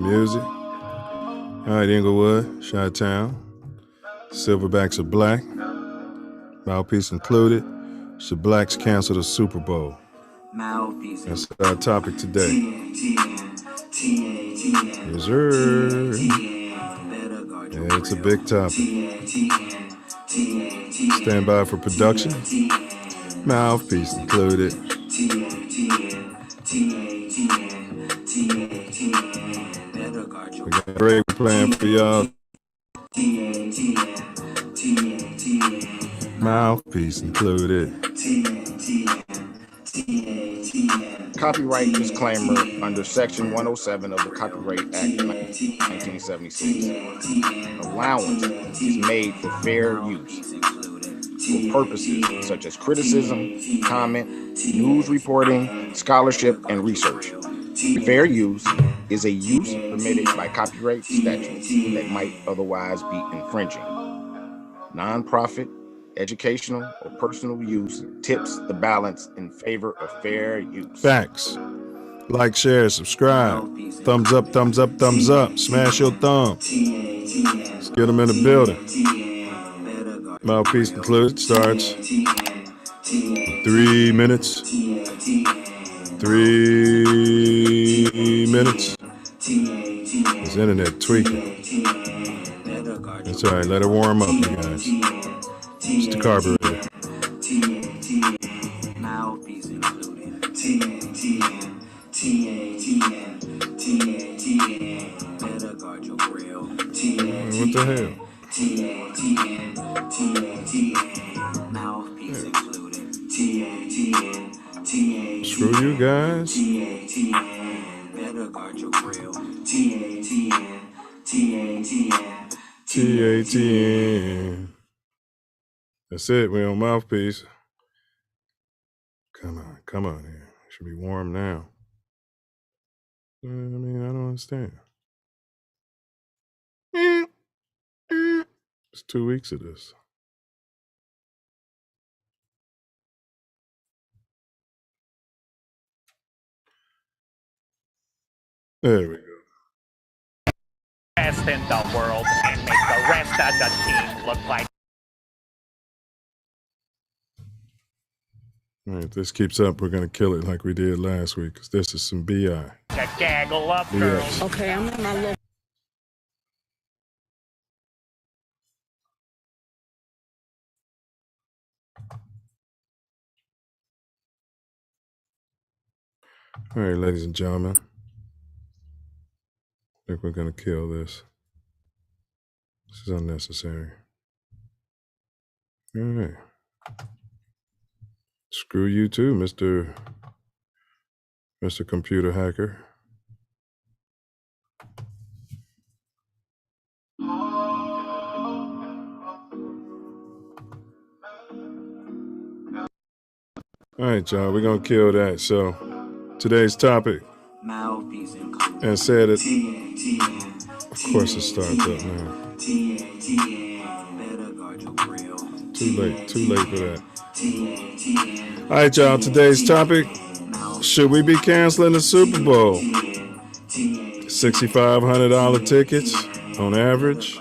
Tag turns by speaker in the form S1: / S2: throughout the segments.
S1: Music. All right, Inglewood, Chi-Town. Silverbacks are black. Mouthpiece included. Should blacks cancel the Super Bowl? That's our topic today. Yes, sir. Yeah, it's a big topic. Stand by for production. Mouthpiece included. We got a great plan for y'all. Mouthpiece included.
S2: Copyright disclaimer under Section 107 of the Copyright Act of 1976. Allowance is made for fair use for purposes such as criticism, comment, news reporting, scholarship, and research. Fair use is a use permitted by copyright statutes that might otherwise be infringing. Nonprofit, educational, or personal use tips the balance in favor of fair use.
S1: Facts. Like, share, subscribe. Thumbs up, thumbs up, thumbs up. Smash your thumb. Let's get them in the building. Mouthpiece included starts 3 minutes. 3 minutes. His internet tweaking. That's all right. Let it warm up, you guys. It's the carburetor.
S3: Mouthpiece included. Better guard your grill.
S1: What the hell?
S3: Mouthpiece included.
S1: Screw you guys.
S3: Better guard your grill.
S1: TATN. That's it. We on Mouthpiece. Come on here. It should be warm now. I mean, I don't understand. It's 2 weeks of this. There we go.
S4: Best in the world and make the rest of the team look like.
S1: All right, if this keeps up, we're going to kill it like we did last week, because this is some BI.
S4: A gaggle of girls.
S1: Yes.
S5: Okay, I'm in my little.
S1: All right, ladies and gentlemen. I think we're going to kill this. This is unnecessary. All right. Screw you too, Mr. Computer Hacker. All right, y'all, we're going to kill that. So, today's topic,
S3: Mouthpiece included.
S1: and said it, of course it starts up now.
S3: Better guard your grill.
S1: Too late for that. All right, y'all, today's topic, should we be canceling the Super Bowl? $6,500 tickets on average.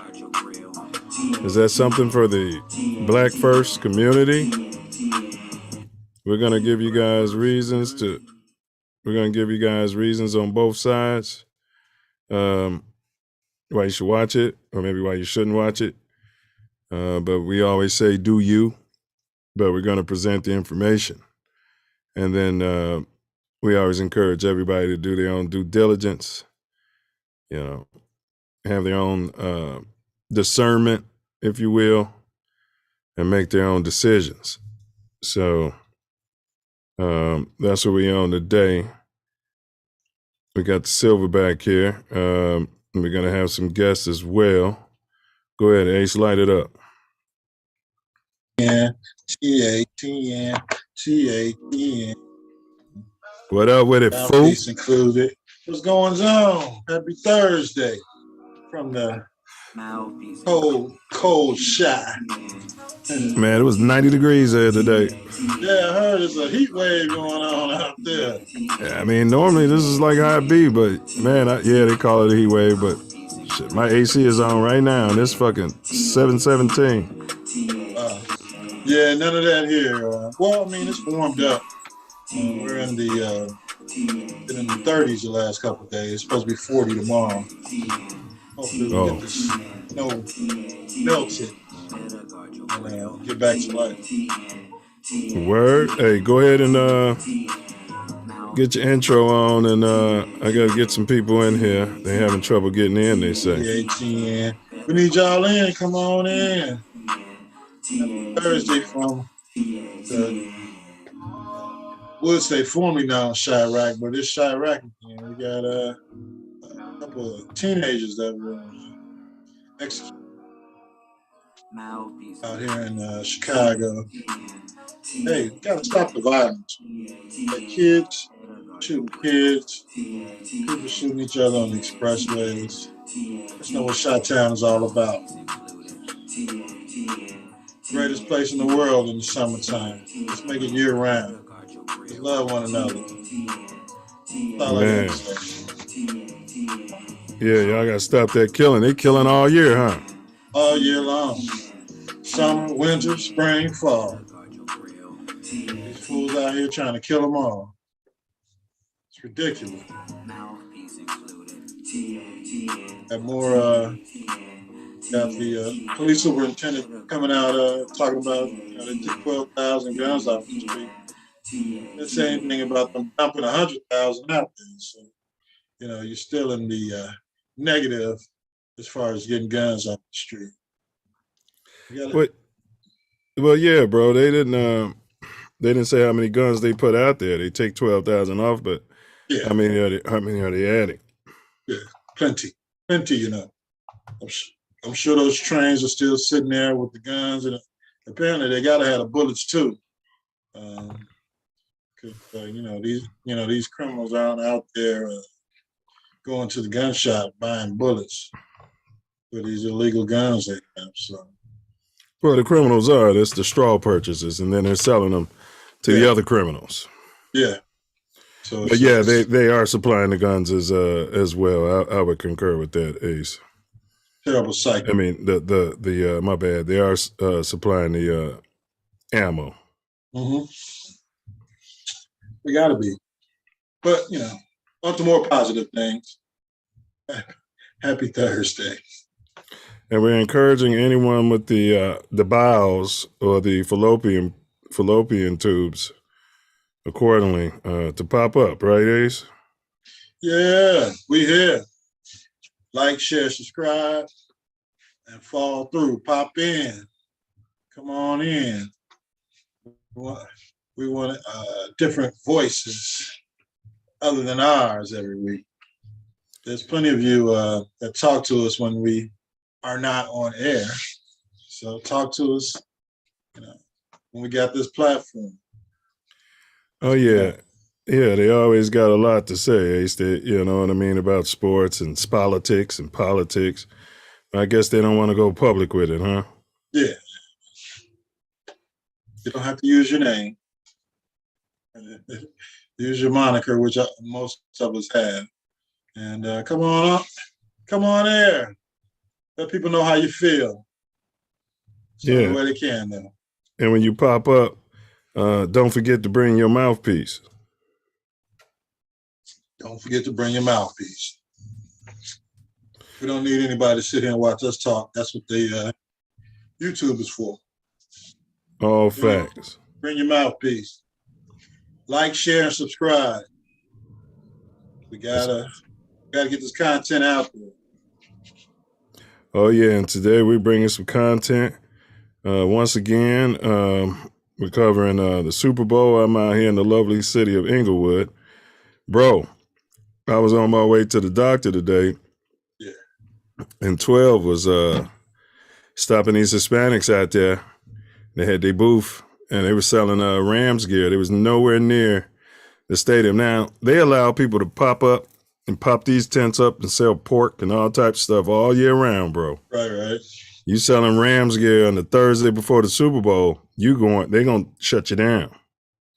S1: Is that something for the Black First community? We're going to give you guys reasons on both sides. Why you should watch it, or maybe why you shouldn't watch it. But we always say, do you, but we're going to present the information. And then we always encourage everybody to do their own due diligence, have their own discernment, if you will, and make their own decisions. So that's what we on today. We got the Silverback here. We're going to have some guests as well. Go ahead, Ace, light it up.
S6: TATN.
S1: What up with it, fool?
S6: Mouthpiece included. What's going on? Happy Thursday from the
S3: Mouthpiece
S5: cold shy.
S1: Man, it was 90 degrees there today.
S5: Yeah, I heard there's a heat wave going on out there.
S1: Yeah, I mean, normally this is like how it be, but man, yeah, they call it a heat wave, but shit, my AC is on right now, and it's fucking 717.
S5: Yeah, none of that here. Well, I mean, it's warmed up. We're in the 30s the last couple of days. It's supposed to be 40 tomorrow. Hopefully we get this snow melted and get back to life.
S1: Word. Hey, go ahead and get your intro on, and I gotta get some people in here. They having trouble getting in, they say.
S5: Yeah, we need y'all in. Come on in. Thursday from the would say formerly known Chirac, but it's Chirac again. We got a couple of teenagers that were executed out here in Chicago. Hey, gotta stop the violence. The kids shooting kids, people shooting each other on the expressways. That's not what Chi-Town is all about. Greatest place in the world in the summertime. Let's make it year round. Let's love one another. That's all I gotta say.
S1: Yeah, y'all gotta stop that killing. They killing all year, huh?
S5: All year long. Summer, winter, spring, fall. These fools out here trying to kill them all. It's ridiculous. Got more, got the police superintendent coming out talking about they took 12,000 guns off the street. Didn't say anything about them dumping 100,000 out there. So, you're still in the negative as far as getting guns off the street.
S1: Well, yeah, bro. They didn't say how many guns they put out there. They take 12,000 off, but yeah. How many are they adding?
S5: Yeah, plenty. I'm sure those trains are still sitting there with the guns, and apparently they gotta have the bullets too. Because these criminals aren't out there going to the gun shop buying bullets for these illegal guns they have. So,
S1: well, the criminals are. That's the straw purchases, and then they're selling them to the other criminals. Yeah. So, but yeah, they are supplying the guns as well. I would concur with that, Ace.
S5: Terrible cycle.
S1: I mean, the my bad. They are supplying the ammo.
S5: Mm-hmm. We gotta be, but on to more positive things. Happy Thursday.
S1: And we're encouraging anyone with the bowels or the fallopian tubes accordingly to pop up, right, Ace?
S5: Yeah, we here. Like, share, subscribe, and fall through. Pop in. Come on in. We want different voices other than ours every week. There's plenty of you that talk to us when we are not on air. So talk to us when we got this platform.
S1: Oh, yeah. Yeah, they always got a lot to say, Ace. You know what I mean, about sports and politics. I guess they don't want to go public with it, huh?
S5: Yeah. You don't have to use your name. Use your moniker, which most of us have. And come on up. Come on air. Let people know how you feel. So the way they can, though.
S1: And when you pop up, don't forget to bring your mouthpiece.
S5: Don't forget to bring your mouthpiece. We don't need anybody to sit here and watch us talk. That's what YouTube is for.
S1: All facts.
S5: Bring your mouthpiece. Like, share, and subscribe. We gotta get this content out there.
S1: Oh yeah, and today we're bringing some content. Once again, we're covering the Super Bowl. I'm out here in the lovely city of Inglewood. Bro, I was on my way to the doctor today.
S5: Yeah.
S1: And 12 was stopping these Hispanics out there. They had their booth, and they were selling Rams gear. They was nowhere near the stadium. Now, they allow people to pop up and pop these tents up and sell pork and all types of stuff all year round, bro.
S5: Right.
S1: You selling Rams gear on the Thursday before the Super Bowl, they're going to shut you down.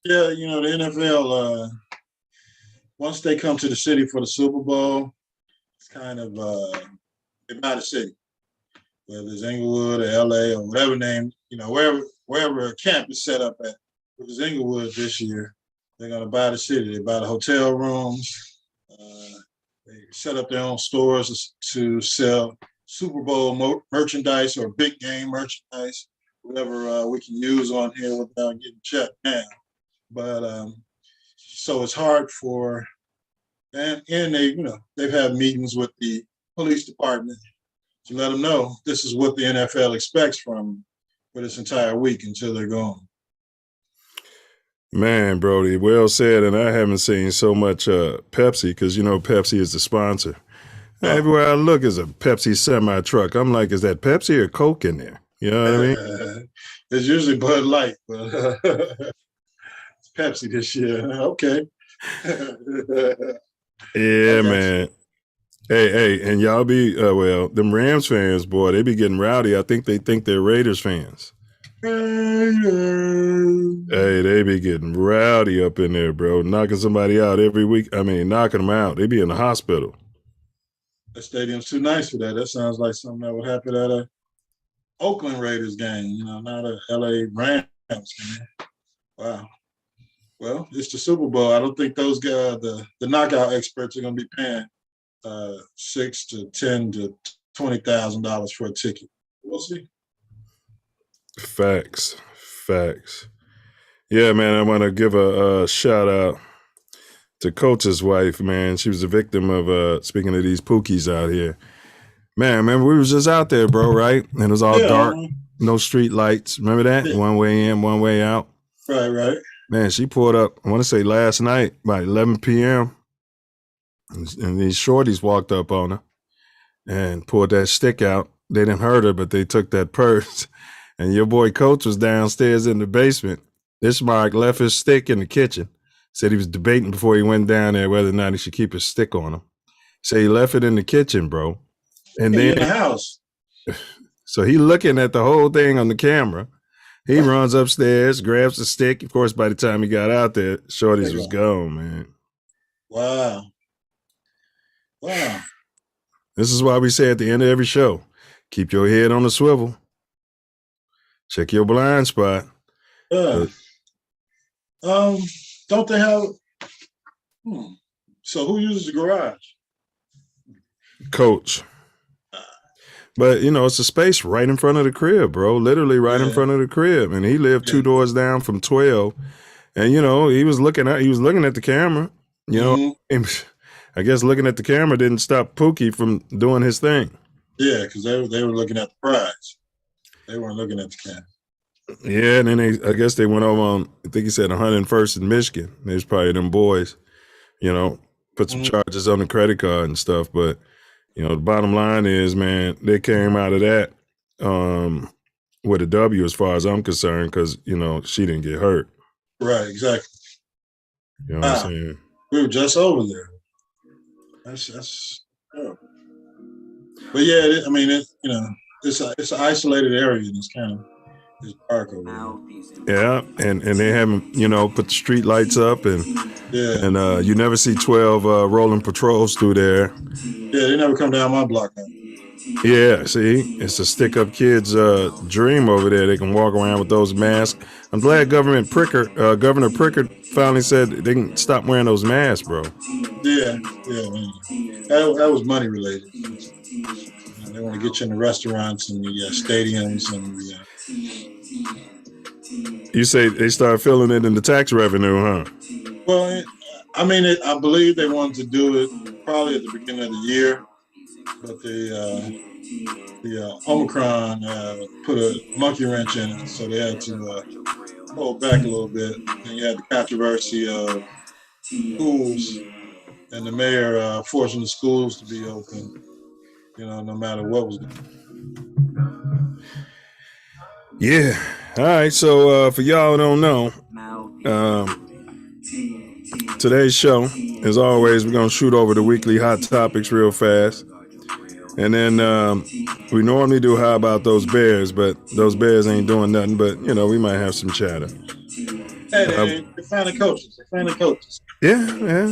S5: Yeah, the NFL, once they come to the city for the Super Bowl, it's kind of they buy the city. Whether it's Inglewood or LA or whatever name, wherever a camp is set up at, which is Inglewood this year, they're going to buy the city. They buy the hotel rooms. They set up their own stores to sell Super Bowl merchandise or big game merchandise, whatever we can use on here without getting shut down. But so it's hard and they've had meetings with the police department to let them know this is what the NFL expects from them for this entire week until they're gone.
S1: Man, Brody, well said. And I haven't seen so much Pepsi because, Pepsi is the sponsor. Everywhere I look is a Pepsi semi-truck. I'm like, is that Pepsi or Coke in there? You know what I mean?
S5: It's usually Bud Light, but it's Pepsi this year. Okay.
S1: Yeah, man. Hey, and y'all be, them Rams fans, boy, they be getting rowdy. I think they think they're Raiders fans.
S5: Raiders.
S1: Hey, they be getting rowdy up in there, bro. Knocking somebody out every week. I mean, knocking them out. They be in the hospital.
S5: The stadium's too nice for that. That sounds like something that would happen at a Oakland Raiders game, not a LA Rams game. Wow. Well, it's the Super Bowl. I don't think those guys, the knockout experts, are going to be paying $6,000 to $10,000 to $20,000 for a ticket. We'll see.
S1: Facts. Yeah, man, I want to give a shout out to Coach's wife, man. She was a victim of, speaking of these pookies out here. Man, remember, we was just out there, bro, right? And it was all dark, no street lights. Remember that? Yeah. One way in, one way out.
S5: Right.
S1: Man, she pulled up, I want to say last night, by 11 p.m., and these shorties walked up on her and pulled that stick out. They didn't hurt her, but they took that purse. And your boy Coach was downstairs in the basement. This Mark left his stick in the kitchen. Said he was debating before he went down there whether or not he should keep his stick on him. So he left it in the kitchen, bro. And then
S5: in the house.
S1: So he looking at the whole thing on the camera. He runs upstairs, grabs the stick. Of course, by the time he got out there, Shorty's was gone, man.
S5: Wow.
S1: This is why we say at the end of every show, keep your head on the swivel. Check your blind spot.
S5: Don't they have? So who uses the garage?
S1: Coach. But, it's a space right in front of the crib, bro. Literally right in front of the crib. And he lived 2 doors down from 12. And, he was looking at the camera. And I guess looking at the camera didn't stop Pookie from doing his thing.
S5: Yeah, because they were looking at the prize. They weren't looking at the camera.
S1: Yeah, and then I guess they went over on, I think he said 101st in Michigan. There's probably them boys, put some charges on the credit card and stuff. But, the bottom line is, man, they came out of that with a W as far as I'm concerned because, she didn't get hurt.
S5: Right, exactly.
S1: You know what I'm saying?
S5: We were just over there. That's But yeah, it's an isolated area and it's kind of it's dark over there.
S1: Yeah, and they haven't, put the street lights up and you never see 12 rolling patrols through there.
S5: Yeah, they never come down my block now.
S1: Yeah, see, it's a stick-up kid's dream over there. They can walk around with those masks. I'm glad Governor Prickard finally said they can stop wearing those masks, bro.
S5: Yeah, man. That was money related. They want to get you in the restaurants and the stadiums and
S1: You say they start feeling it in the tax revenue, huh?
S5: Well, I believe they wanted to do it probably at the beginning of the year, but the Omicron put a monkey wrench in it, so they had to hold back a little bit. And you had the controversy of schools and the mayor forcing the schools to be open, no matter what was going on.
S1: Yeah. All right. So for y'all who don't know, today's show, as always, we're going to shoot over the weekly hot topics real fast. And then we normally do How About Those Bears, but those Bears ain't doing nothing, but, we might have some chatter.
S5: Hey, they're finding coaches.
S1: Yeah.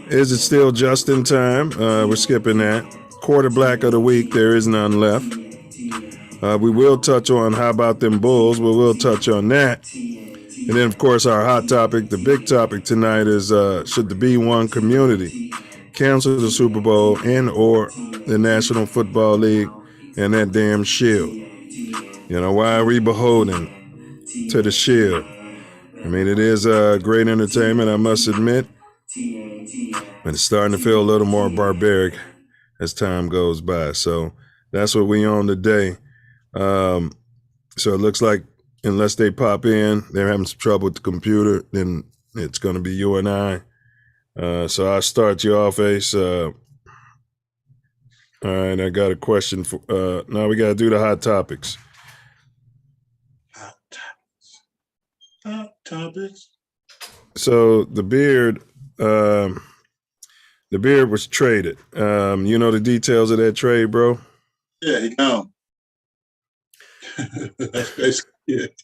S1: Is it still just in time? We're skipping that. Quarter black of the week, there is none left. We will touch on How About Them Bulls. We will touch on that. And then, of course, our hot topic, the big topic tonight is should the B1 community cancel the Super Bowl and or the National Football League and that damn shield? Why are we beholden to the shield? I mean, it is great entertainment, I must admit, but it's starting to feel a little more barbaric as time goes by. So that's what we on today. So it looks like unless they pop in, they're having some trouble with the computer, then it's going to be you and I. So I'll start you off, Ace. All right, I got a question for. Now we got to do the hot topics.
S5: Hot topics.
S1: So the beard was traded. You know the details of that trade, bro?
S5: Yeah, he gone. That's basically it.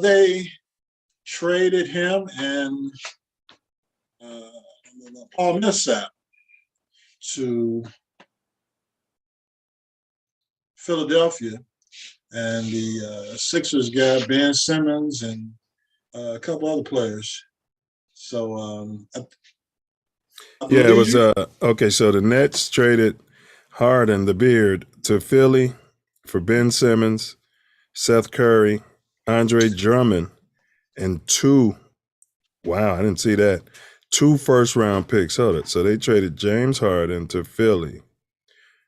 S5: They traded him and Paul Millsap to Philadelphia, and the Sixers got Ben Simmons and a couple other players. So
S1: yeah, it was okay. So the Nets traded Harden, the beard, to Philly for Ben Simmons, Seth Curry, Andre Drummond, and two. Wow, I didn't see that. 2 first-round picks. Hold it. So they traded James Harden to Philly.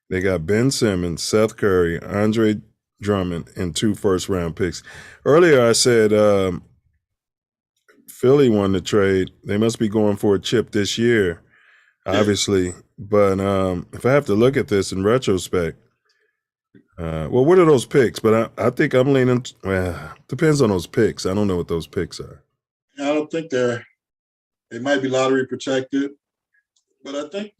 S1: They got Ben Simmons, Seth Curry, Andre Drummond, and 2 first-round picks. Earlier I said Philly won the trade. They must be going for a chip this year, obviously. But if I have to look at this in retrospect, well, what are those picks? But I think I'm leaning. Well, depends on those picks. I don't know what those picks are.
S5: I don't think they might be lottery protected, but I think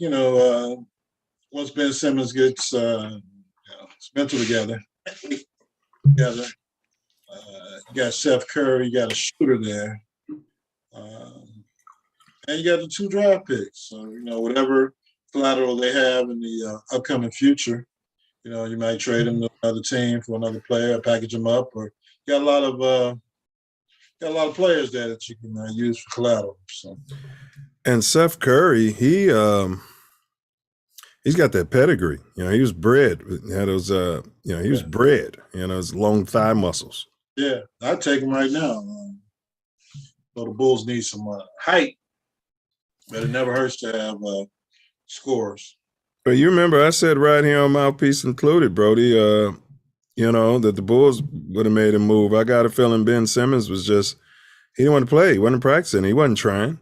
S5: once Ben Simmons gets his mental together, you got Seth Curry, you got a shooter there, and you got the 2 draft picks. So whatever collateral they have in the upcoming future, you might trade them to another team for another player, package them up, or you got a lot of players there that you can use for collateral. So.
S1: And Seth Curry, he's got that pedigree. He was bred. He had those. He was bred. His long thigh muscles.
S5: Yeah, I'd take him right now. So the Bulls need some height, but it never hurts to have scores.
S1: But you remember I said right here on Mouthpiece Included, Brody, that the Bulls would have made a move. I got a feeling Ben Simmons was just, he didn't want to play. He wasn't practicing. He wasn't trying.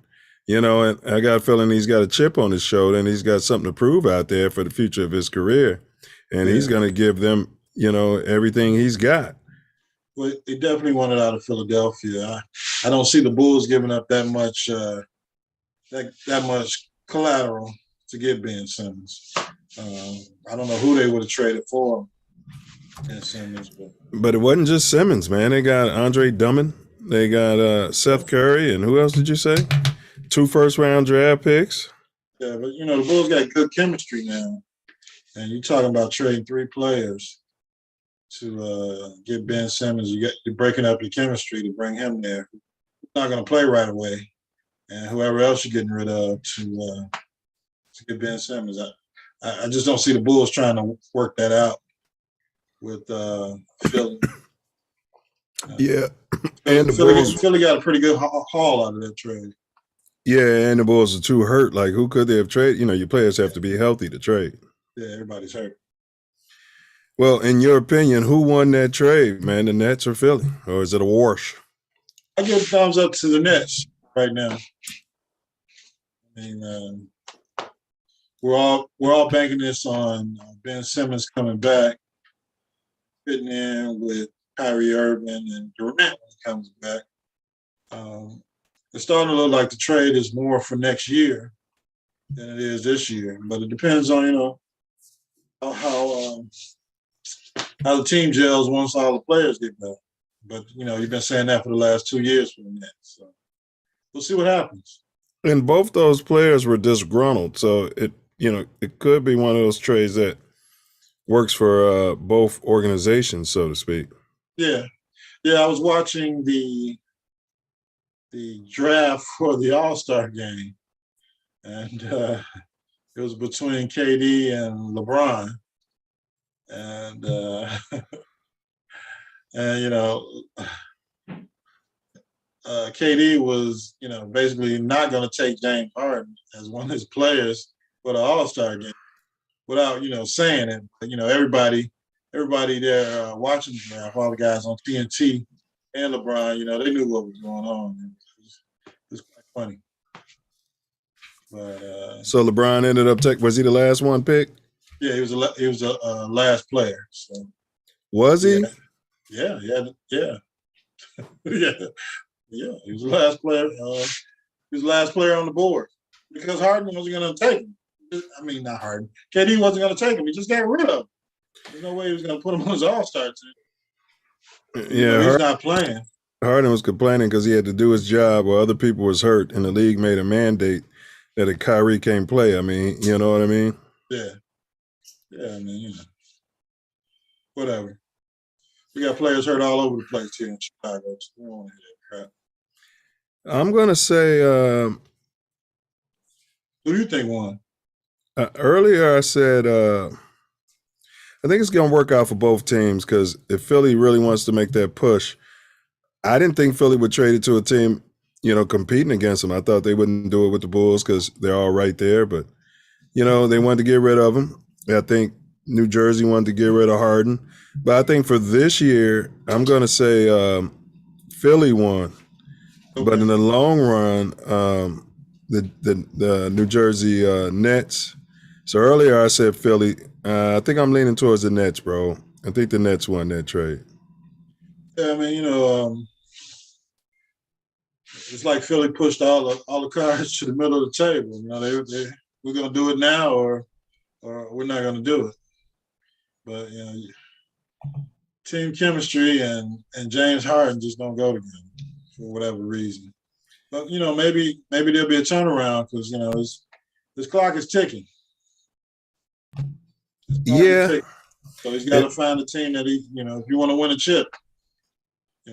S1: And I got a feeling he's got a chip on his shoulder and he's got something to prove out there for the future of his career. And he's going to give them, everything he's got.
S5: Well, he definitely wanted out of Philadelphia. I don't see the Bulls giving up that much that much collateral to get Ben Simmons. I don't know who they would have traded for Ben Simmons.
S1: But it wasn't just Simmons, man. They got Andre Drummond. They got Seth Curry. And who else did you say? 2 first-round draft picks.
S5: Yeah, but, the Bulls got good chemistry now. And you're talking about trading 3 players to get Ben Simmons. You're breaking up your chemistry to bring him there. He's not going to play right away. And whoever else you're getting rid of to get Ben Simmons. I just don't see the Bulls trying to work that out with Philly.
S1: Yeah. And
S5: Philly got a pretty good haul out of that trade.
S1: Yeah, and the Bulls are too hurt. Like, who could they have traded? Your players have to be healthy to trade.
S5: Yeah, everybody's hurt.
S1: Well, in your opinion, who won that trade, man? The Nets or Philly? Or is it a wash?
S5: I give thumbs up to the Nets right now. I mean, we're all banking this on Ben Simmons coming back, fitting in with Kyrie Irving and Durant when he comes back. it's starting to look like the trade is more for next year than it is this year. But it depends on how the team gels once all the players get back. But you've been saying that for the last 2 years for the Nets. So we'll see what happens.
S1: And both those players were disgruntled, so it could be one of those trades that works for both organizations, so to speak.
S5: Yeah. I was watching the draft for the All-Star game, and it was between KD and LeBron, and KD was basically not going to take James Harden as one of his players for the All-Star game without saying it. But, everybody there watching the draft, all the guys on TNT and LeBron, they knew what was going on. It was quite funny. But
S1: so LeBron ended up was he the last one picked?
S5: Yeah, he was a last player. So
S1: was he?
S5: Yeah. Yeah. He was the last player. He was the last player on the board because Harden wasn't going to take him. I mean, not Harden. KD wasn't going to take him. He just got rid of him. There's no way he was going to put him on his All-Star team.
S1: Yeah,
S5: he's not playing.
S1: Harden was complaining because he had to do his job while other people was hurt, and the league made a mandate that a Kyrie can't play. I mean, you know what I mean?
S5: Yeah. I mean, whatever. We got players hurt all over the place here in Chicago. So we don't want to hear that crap.
S1: I'm going to say
S5: who do you think won?
S1: Earlier I said I think it's going to work out for both teams because if Philly really wants to make that push, I didn't think Philly would trade it to a team, competing against them. I thought they wouldn't do it with the Bulls because they're all right there. But, they wanted to get rid of them. I think New Jersey wanted to get rid of Harden. But I think for this year, I'm going to say Philly won. Okay. But in the long run, the New Jersey Nets. So earlier I said Philly. I think I'm leaning towards the Nets, bro. I think the Nets won that trade.
S5: Yeah, I mean, it's like Philly pushed all the cards to the middle of the table. We're going to do it now or we're not going to do it. But, team chemistry and James Harden just don't go together for whatever reason. But, maybe there'll be a turnaround because, his clock is ticking.
S1: Yeah.
S5: So he's got to find a team that if you want to win a chip.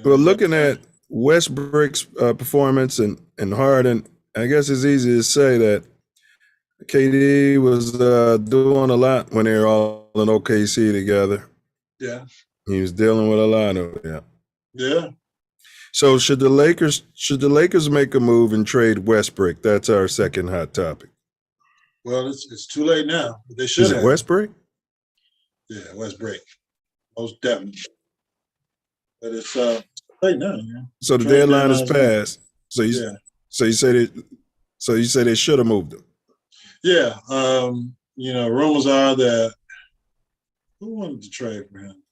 S1: Well, looking at Westbrook's performance and Harden, I guess it's easy to say that KD was doing a lot when they were all in OKC together.
S5: Yeah.
S1: He was dealing with a lot of it.
S5: Yeah.
S1: So should the Lakers make a move and trade Westbrook? That's our second hot topic.
S5: Well, it's too late now. They should.
S1: Is it Westbrook?
S5: Yeah, Westbrook. Most definitely. But it's late now. Yeah.
S1: So the deadline is passed. So you say they should have moved him.
S5: Yeah. Rumors are that who wanted to trade for him?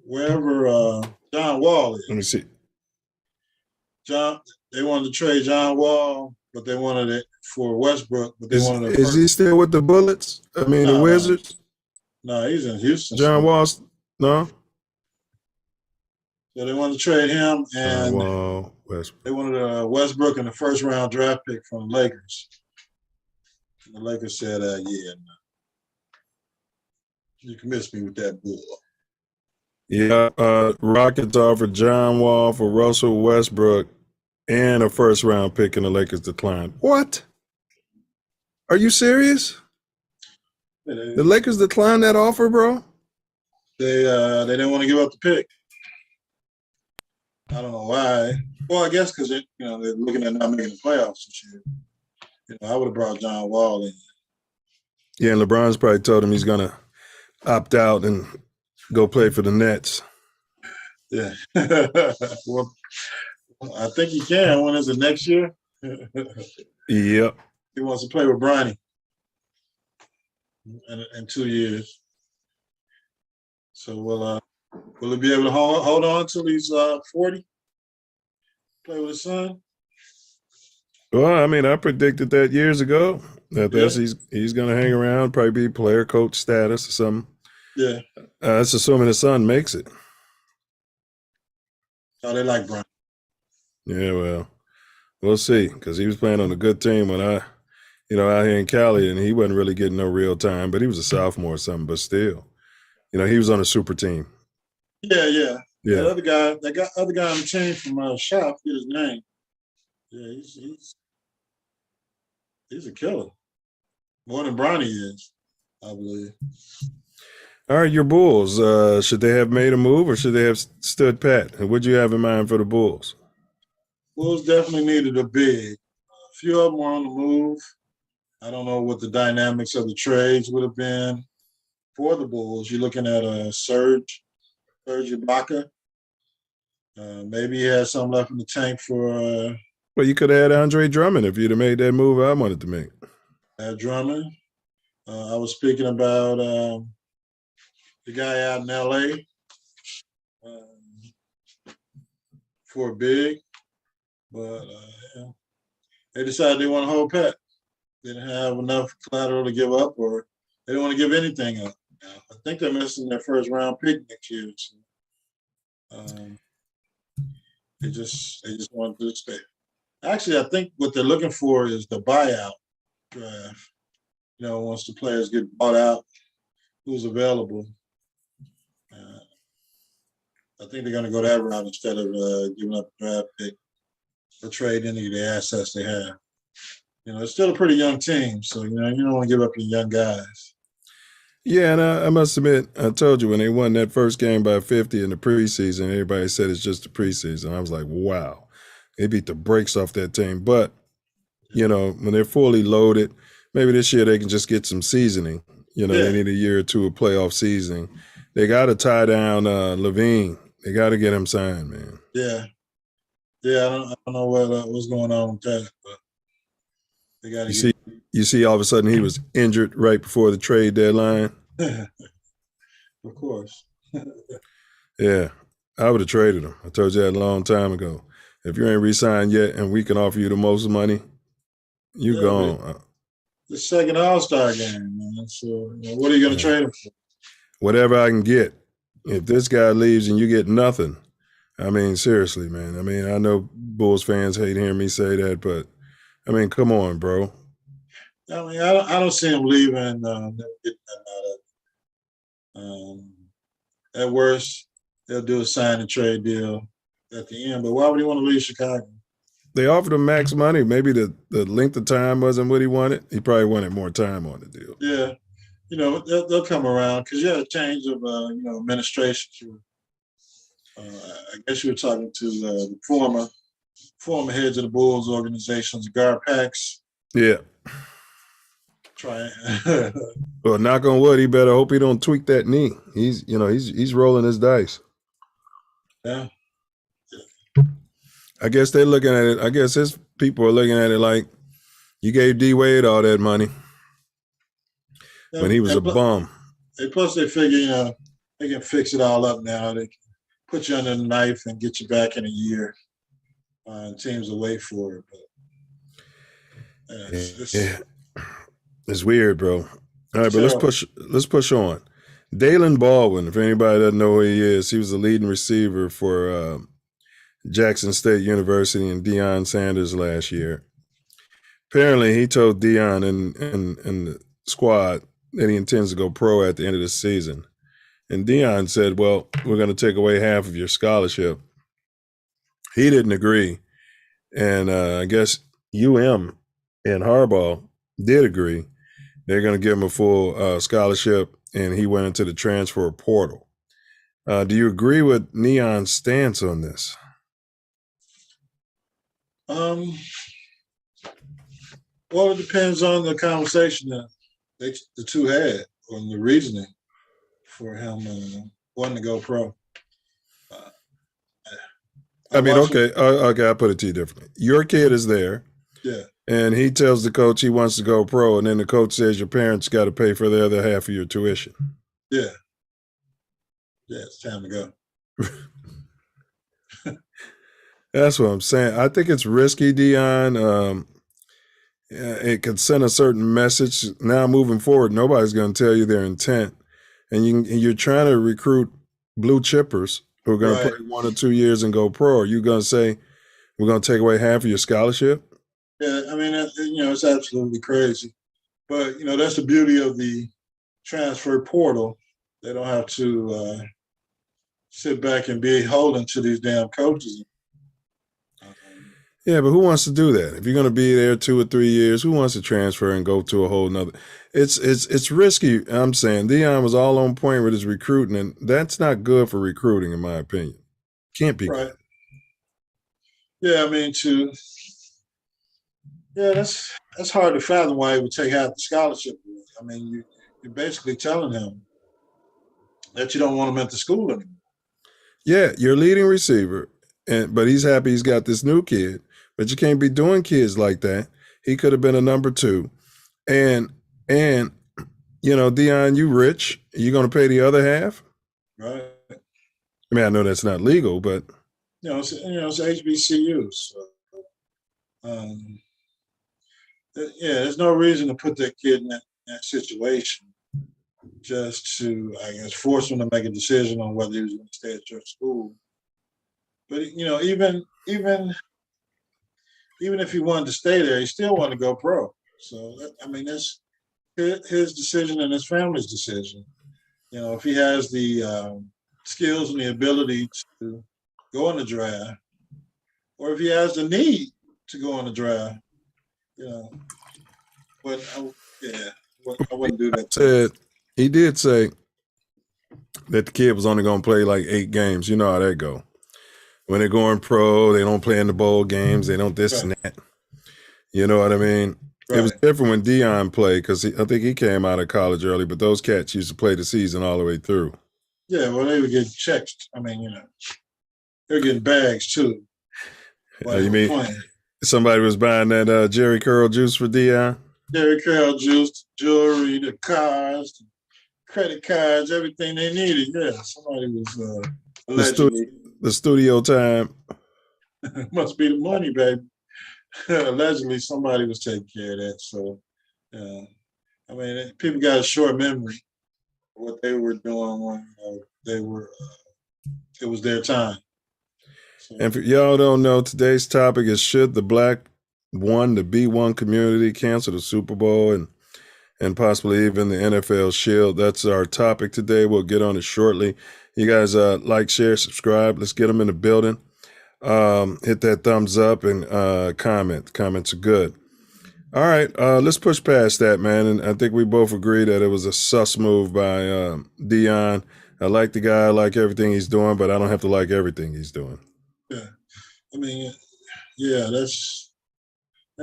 S5: Wherever John Wall is.
S1: Let me see.
S5: They wanted to trade John Wall, but they wanted it for Westbrook. But
S1: is he still with the Bullets? I mean, the Wizards?
S5: No, he's in Houston.
S1: John Wall? No.
S5: So they wanted to trade him, and
S1: Wall, Westbrook.
S5: They wanted Westbrook and the first round draft pick from the Lakers. And the Lakers said, "Yeah, no. You can miss me with that bull."
S1: Yeah, Rockets offered John Wall for Russell Westbrook and a first round pick, and the Lakers declined. What? Are you serious? The Lakers declined that offer, bro?
S5: They didn't want to give up the pick. I don't know why. Well, I guess because they're looking at not making the playoffs this year. I would have brought John Wall in.
S1: Yeah, and LeBron's probably told him he's gonna opt out and go play for the Nets.
S5: Yeah. Well, I think he can. When is it, next year?
S1: Yep.
S5: He wants to play with Brady in 2 years. So Will he be able to hold on till he's 40? Play with his son?
S1: Well, I mean, I predicted that years ago that he's going to hang around, probably be player coach status or something.
S5: Yeah.
S1: That's assuming his son makes it.
S5: Oh, they like Brian.
S1: Yeah, well, we'll see, because he was playing on a good team when out here in Cali, and he wasn't really getting no real time, but he was a sophomore or something, but still, he was on a super team.
S5: Yeah.
S1: Yeah.
S5: That other guy on the team from Shop, get his name. Yeah, he's a killer. More than Bronny is, I believe.
S1: All right, your Bulls, should they have made a move or should they have stood pat? And what'd you have in mind for the Bulls?
S5: Bulls definitely needed a big. A few of them were on the move. I don't know what the dynamics of the trades would have been for the Bulls. You're looking at Serge Ibaka. Maybe he has some left in the tank for
S1: Well, you could have had Andre Drummond if you'd have made that move I wanted to make.
S5: Drummond. I was speaking about the guy out in L.A. For a big, but they decided they want to hold pat. They didn't have enough collateral to give up, or they didn't want to give anything up. I think they're missing their first round pick next year. So, they just wanted to stay. Actually, I think what they're looking for is the buyout draft. Once the players get bought out, who's available. I think they're going to go that route instead of giving up a draft pick or trade any of the assets they have. It's still a pretty young team, so, you don't want to give up your young guys.
S1: Yeah, and I must admit, I told you when they won that first game by 50 in the preseason, everybody said it's just the preseason. I was like, wow, they beat the brakes off that team. But, when they're fully loaded, maybe this year they can just get some seasoning. They need a year or two of playoff seasoning. They got to tie down Levine. They got to get him signed, man.
S5: Yeah. I don't know what's going on with that, but they got to
S1: You see, all of a sudden he was injured right before the trade deadline.
S5: Of course.
S1: Yeah, I would have traded him. I told you that a long time ago. If you ain't re-signed yet and we can offer you the most money, you gone.
S5: The second All-Star game, man. So what are you going to trade him for?
S1: Whatever I can get. If this guy leaves and you get nothing, I mean, seriously, man. I mean, I know Bulls fans hate hearing me say that, but I mean, come on, bro.
S5: I mean, I don't see him leaving. Getting that out of at worst, they'll do a sign and trade deal at the end. But why would he want to leave Chicago?
S1: They offered him max money. Maybe the length of time wasn't what he wanted. He probably wanted more time on the deal.
S5: Yeah. They'll come around because you had a change of administration. I guess you were talking to the former heads of the Bulls organizations, Gar Pax.
S1: Yeah.
S5: Try.
S1: Well, knock on wood, he better hope he don't tweak that knee. He's rolling his dice.
S5: Yeah.
S1: I guess they're looking at it. I guess his people are looking at it like you gave D Wade all that money when he was a bum.
S5: Plus, they figure they can fix it all up now. They can put you under the knife and get you back in a year. And teams will wait for it. But
S1: it's weird, bro. All right, but let's push on. Dalen Baldwin, if anybody doesn't know who he is, he was the leading receiver for Jackson State University and Deion Sanders last year. Apparently, he told Deion and the squad that he intends to go pro at the end of the season. And Deion said, well, we're going to take away half of your scholarship. He didn't agree. And I guess UM and Harbaugh did agree. They're going to give him a full scholarship, and he went into the transfer portal. Do you agree with Neon's stance on this?
S5: Well, it depends on the conversation that the two had on the reasoning for him wanting to go pro.
S1: Okay, I'll put it to you differently. Your kid is there.
S5: Yeah.
S1: And he tells the coach he wants to go pro, and then the coach says your parents got to pay for the other half of your tuition.
S5: Yeah. Yeah, it's time to go.
S1: That's what I'm saying. I think it's risky, Dion. It could send a certain message. Now, moving forward, nobody's going to tell you their intent, and you're trying to recruit blue chippers who are going to
S5: Right.
S1: play 1 or 2 years and go pro. Are you going to say we're going to take away half of your scholarship?
S5: Yeah, I mean, it's absolutely crazy. But, that's the beauty of the transfer portal. They don't have to sit back and be holding to these damn coaches.
S1: Yeah, but who wants to do that? If you're going to be there 2 or 3 years, who wants to transfer and go to a whole nother? It's risky. I'm saying Dion was all on point with his recruiting, and that's not good for recruiting, in my opinion. Can't be
S5: Right.
S1: good.
S5: Yeah, I mean, that's hard to fathom why he would take half the scholarship. I mean, you're basically telling him that you don't want him at the school anymore.
S1: Yeah, you're leading receiver, but he's happy he's got this new kid. But you can't be doing kids like that. He could have been a number 2. And Dion, you rich. You going to pay the other half?
S5: Right.
S1: I mean, I know that's not legal, but
S5: it's HBCU. So, there's no reason to put that kid in that situation just to, I guess, force him to make a decision on whether he was going to stay at your school. But even if he wanted to stay there, he still wanted to go pro. So I mean, that's his decision and his family's decision. If he has the skills and the ability to go in the draft, or if he has the need to go in the draft, but I wouldn't do that.
S1: He did say that the kid was only going to play like 8 games. You know how that go. When they're going pro, they don't play in the bowl games. They don't this and that. You know what I mean? Right. It was different when Dion played because I think he came out of college early, but those cats used to play the season all the way through.
S5: Yeah, well, they were getting checks. I mean, they were getting bags too.
S1: You mean somebody was buying that Jerry Curl juice for Dion?
S5: Jerry Curl juice, jewelry, the cars, the credit cards, everything they needed. Yeah, somebody was allegedly.
S1: The studio time.
S5: Must be the money, baby. Allegedly, somebody was taking care of that. So, I mean, people got a short memory of what they were doing when they were. It was their time. So,
S1: and for y'all don't know, today's topic is: should the Black One, the B1 community, cancel the Super Bowl and possibly even the NFL Shield? That's our topic today. We'll get on it shortly. You guys like, share, subscribe. Let's get them in the building. Hit that thumbs up and comment. Comments are good. All right, let's push past that, man. And I think we both agree that it was a sus move by Dion. I like the guy. I like everything he's doing, but I don't have to like everything he's doing.
S5: Yeah, I mean, that's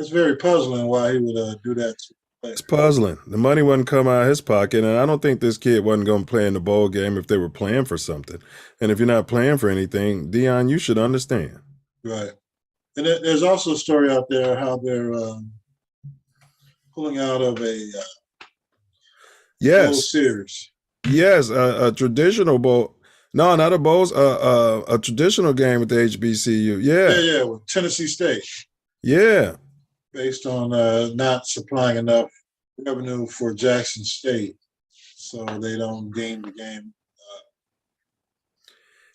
S5: very puzzling why he would do that.
S1: It's puzzling. The money wouldn't come out of his pocket, and I don't think this kid wasn't going to play in the bowl game if they were playing for something. And if you're not playing for anything, Dion, you should understand.
S5: Right. And there's also a story out there how they're pulling out of a bowl series.
S1: Yes, a traditional bowl. No, not a bowl. A traditional game with the HBCU.
S5: Yeah, with Tennessee State.
S1: Yeah.
S5: Based on not supplying enough revenue for Jackson State, so they don't game the game.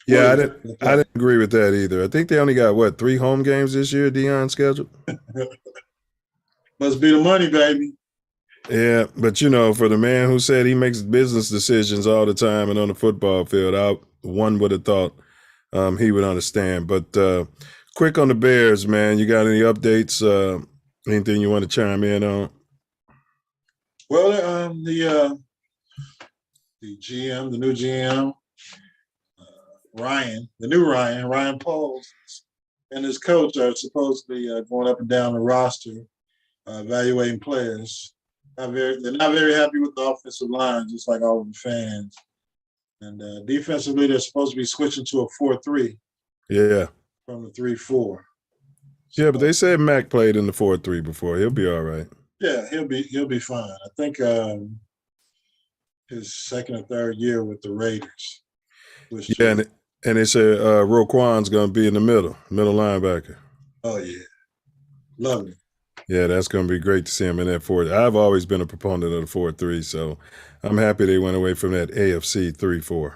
S1: I didn't agree with that either. I think they only got 3 home games this year, Dion scheduled.
S5: Must be the money, baby.
S1: Yeah, but for the man who said he makes business decisions all the time and on the football field, one would have thought he would understand. But quick on the Bears, man. You got any updates? Anything you want to chime in on?
S5: Well, the GM, the new GM, Ryan Pauls, and his coach are supposedly going up and down the roster, evaluating players. They're not very happy with the offensive line, just like all the fans. And defensively, they're supposed to be switching to a 4-3.
S1: Yeah.
S5: From the 3-4.
S1: Yeah, but they said Mac played in the 4-3 before. He'll be all right.
S5: Yeah, he'll be fine. I think his second or third year with the Raiders. switch
S1: Yeah,
S5: to it.
S1: and they said Roquan's going to be in the middle linebacker.
S5: Oh yeah, love it.
S1: Yeah, that's going to be great to see him in that 4. I've always been a proponent of the 4-3, so I'm happy they went away from that AFC 3-4.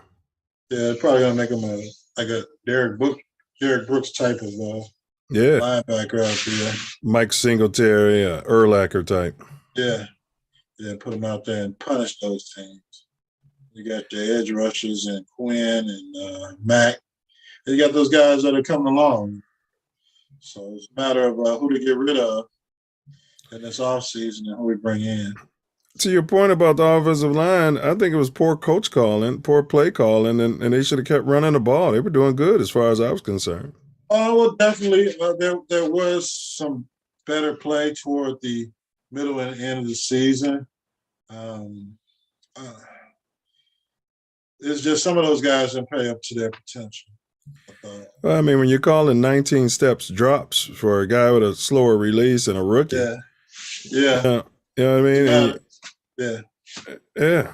S5: Yeah, it's probably gonna make him like a Derek Brooks type of
S1: Yeah,
S5: linebacker out there.
S1: Mike Singletary, Urlacher type.
S5: Yeah, put him out there and punish those teams. You got your edge rushers and Quinn and Mack. And you got those guys that are coming along. So it's a matter of who to get rid of in this offseason and who we bring in.
S1: To your point about the offensive line, I think it was poor coach calling, poor play calling, and they should have kept running the ball. They were doing good as far as I was concerned.
S5: Well, definitely there was some better play toward the middle and end of the season. It's just some of those guys didn't play up to their potential.
S1: Well, I mean, when you're calling 19 steps drops for a guy with a slower release and a rookie.
S5: Yeah.
S1: You know what I mean?
S5: Yeah.
S1: Yeah.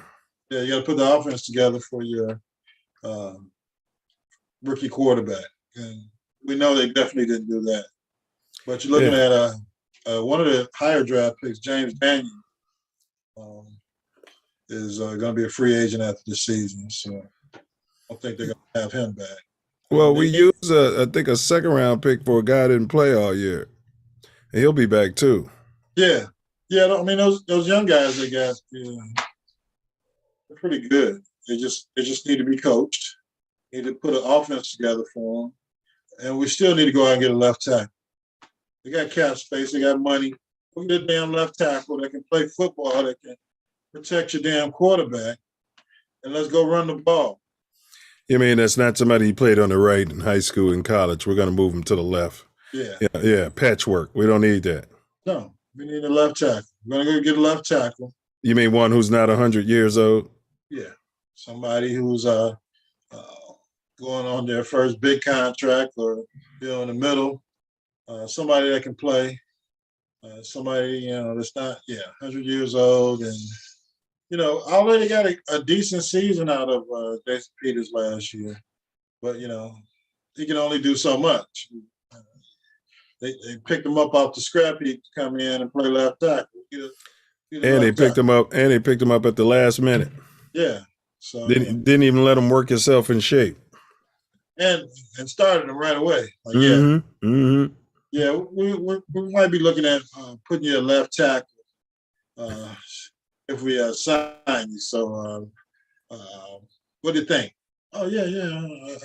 S5: Yeah, you got to put the offense together for your rookie quarterback. And we know they definitely didn't do that. But you're looking at one of the higher draft picks, James Daniel, is going to be a free agent after the season. So I don't think they're going to have him back.
S1: Well, we used, I think, a second-round pick for a guy who didn't play all year. And he'll be back, too.
S5: Yeah. I mean, those young guys they got, they're pretty good. They just need to be coached. Need to put an offense together for them. And we still need to go out and get a left tackle. They got cap space. They got money. Look at a damn left tackle that can play football, that can protect your damn quarterback, and let's go run the ball.
S1: You mean that's not somebody who played on the right in high school and college? We're going to move him to the left. Yeah, patchwork. We don't need that.
S5: No, we need a left tackle. We're going to go get a left tackle.
S1: You mean one who's not 100 years old?
S5: Yeah, somebody who's going on their first big contract or in the middle. Somebody that can play. Somebody, that's not, 100 years old. And, already got a decent season out of Jason Peters last year. But, he can only do so much. They picked him up off the scrap heap to come in and play left tackle.
S1: And they picked him up. And they picked him up at the last minute.
S5: Yeah. So
S1: didn't even let him work himself in shape.
S5: And started him right away. Like, Yeah, we might be looking at putting you a left tackle if we sign you. So, what do you think? Oh yeah.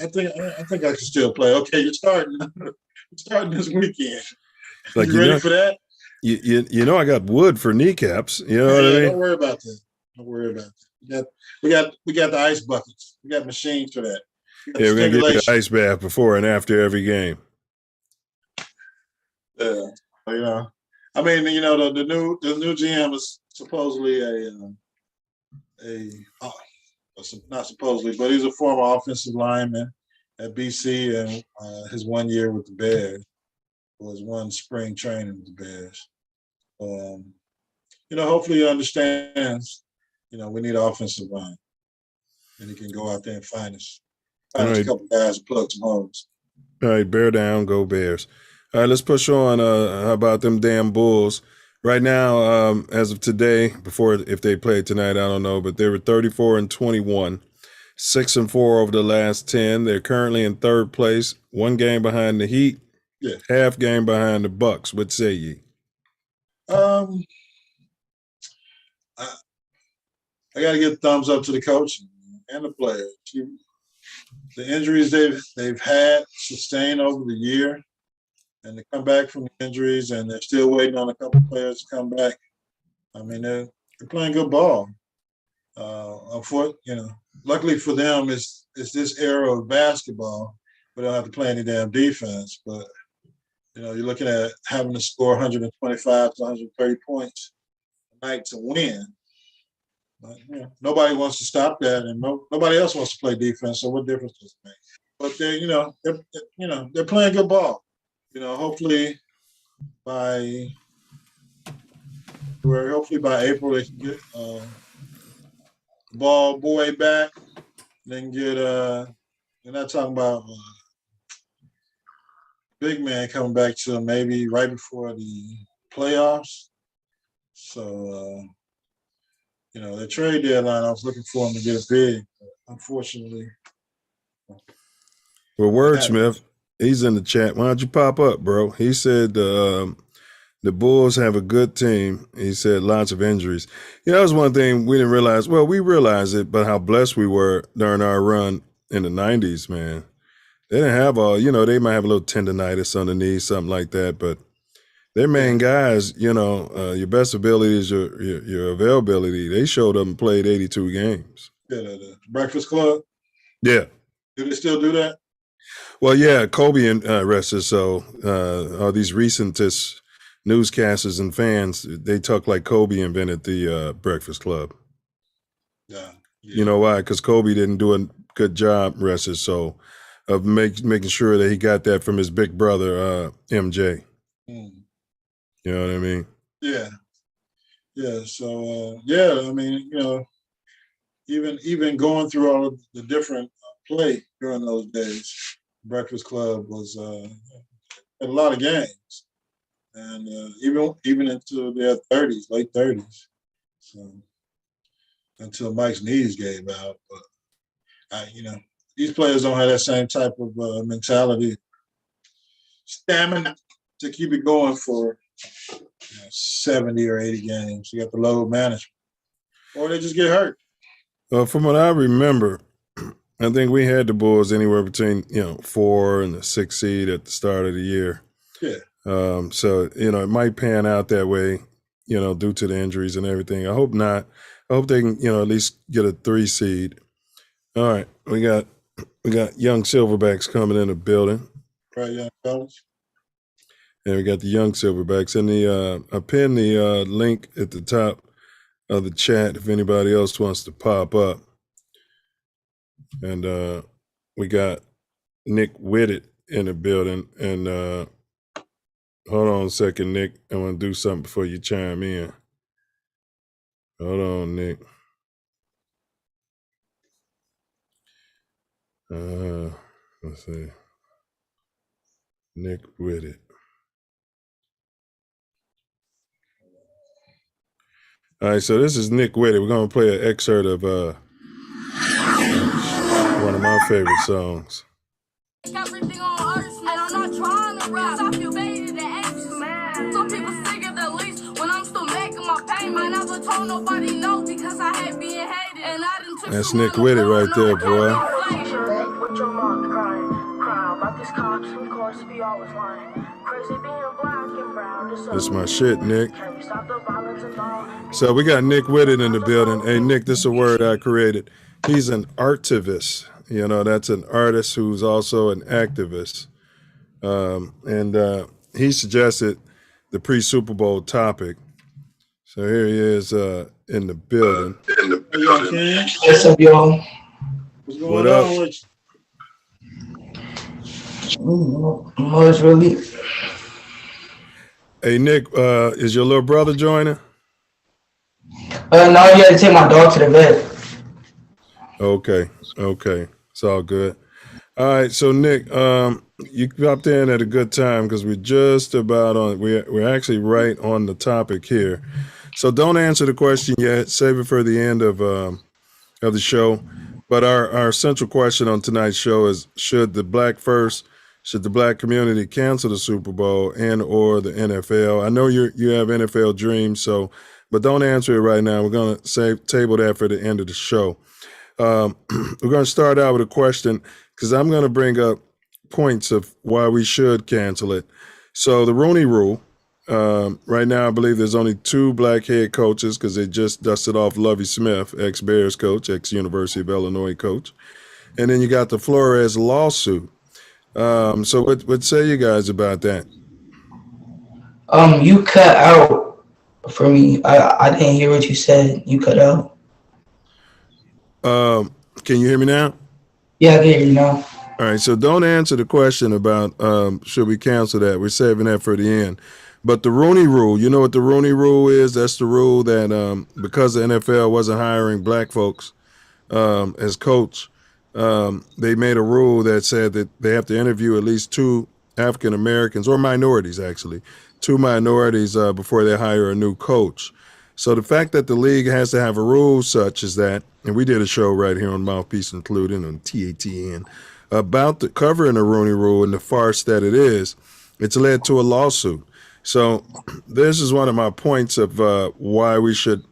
S5: I think I can still play. Okay, you're starting. You're starting this weekend.
S1: Like,
S5: you ready for that?
S1: You know, I got wood for kneecaps. You know what I mean?
S5: Don't worry about that. We got the ice buckets. We got machines for that.
S1: We're gonna get the ice bath before and after every game.
S5: I mean, the new GM is supposedly not supposedly, but he's a former offensive lineman at BC, and his 1 year with the Bears was one spring training with the Bears. Hopefully he understands. We need an offensive line, and he can go out there and find us a couple guys to plug some holes.
S1: All right, bear down, go Bears. All right, let's push on. How about them damn Bulls? Right now, as of today, if they played tonight, I don't know, but they were 34-21, 6-4 over the last 10. They're currently in third place, 1 game behind the Heat, half game behind the Bucks. What say ye?
S5: I got to give thumbs up to the coach and the players. The injuries they've had sustained over the year, and to come back from the injuries, and they're still waiting on a couple players to come back. I mean, they're playing good ball. Luckily for them, it's this era of basketball. We don't have to play any damn defense. But you're looking at having to score 125 to 130 points a night to win. But, nobody wants to stop that, and nobody else wants to play defense. So what difference does it make? But they're playing good ball. Hopefully by April they can get the ball boy back, then get They're not talking about big man coming back to maybe right before the playoffs. So, the trade deadline, I was looking for him to get a big. But unfortunately.
S1: Well, Wordsmith, he's in the chat. Why don't you pop up, bro? He said the Bulls have a good team. He said lots of injuries. That was one thing we didn't realize. Well, we realized it, but how blessed we were during our run in the 90s, man. They didn't have they might have a little tendonitis on the knee, something like that, but their main guys, your best ability is your availability. They showed up and played 82 games.
S5: Yeah, the Breakfast Club?
S1: Yeah.
S5: Do they still do that?
S1: Well, yeah, Kobe rested, so all these recentist newscasters and fans, they talk like Kobe invented the Breakfast Club.
S5: Yeah.
S1: You know why? Because Kobe didn't do a good job rested, so of making sure that he got that from his big brother, MJ.
S5: Mm.
S1: You know what I mean?
S5: Yeah. Yeah. So, I mean, even going through all of the different play during those days, Breakfast Club was had a lot of games, and even into their 30s, late 30s. So until Mike's knees gave out, but these players don't have that same type of mentality, stamina to keep it going for 70 or 80 games. You got the load management, or they just get hurt.
S1: Well, from what I remember, I think we had the Bulls anywhere between 4 and the 6 seed at the start of the year.
S5: Yeah.
S1: So it might pan out that way, due to the injuries and everything. I hope not. I hope they can at least get a 3 seed. All right, we got young Silverbacks coming in the building.
S5: Right, young fellas.
S1: And we got the young Silverbacks. And I pinned the link at the top of the chat if anybody else wants to pop up. And we got Nick Whitted in the building. And hold on a second, Nick. I want to do something before you chime in. Hold on, Nick. Let's see. Nick Whitted. All right, so this is Nick Whitted. We're going to play an excerpt of one of my favorite songs.
S6: Everything on earth, and I'm not trying to rap. I feel baited and anxious, man. Some people sick at the least when I'm still making my payment. I never told nobody no because I hate being hated. And I didn't took
S1: That's Nick Whitted right there, boy.
S6: With your mom crying about these cops, of course, we always lying. Crazy being black and brown.
S1: That's my shit, Nick. So we got Nick Whitted in the building. Hey, Nick, this is a word I created. He's an artivist. That's an artist who's also an activist. And he suggested the pre-Super Bowl topic. So here he is in the building.
S7: What's up, y'all?
S5: What's going on with
S7: you? Most really.
S1: Hey, Nick, is your little brother joining?
S7: No, you had to take my dog to the vet.
S1: Okay. It's all good. All right, so Nick, you popped in at a good time because we're just about on. We're actually right on the topic here. So don't answer the question yet. Save it for the end of the show. But our central question on tonight's show is: should the black community cancel the Super Bowl and or the NFL? I know you have NFL dreams, but don't answer it right now. We're gonna table that for the end of the show. We're going to start out with a question because I'm going to bring up points of why we should cancel it. So the Rooney Rule, right now I believe there's only 2 black head coaches because they just dusted off Lovie Smith, ex-Bears coach, ex-University of Illinois coach. And then you got the Flores lawsuit. So what say you guys about that?
S7: You cut out for me. I didn't hear what you said. You cut out.
S1: Can you hear me now?
S7: Yeah, I can hear you now.
S1: All right, so don't answer the question about should we cancel that. We're saving that for the end. But the Rooney Rule, you know what the Rooney Rule is? That's the rule that because the NFL wasn't hiring black folks as coach, they made a rule that said that they have to interview at least 2 African Americans or minorities, actually, 2 minorities before they hire a new coach. So the fact that the league has to have a rule such as that, and we did a show right here on Mouthpiece Included on TATN about covering the Rooney Rule and the farce that it is, it's led to a lawsuit. So this is one of my points of why we should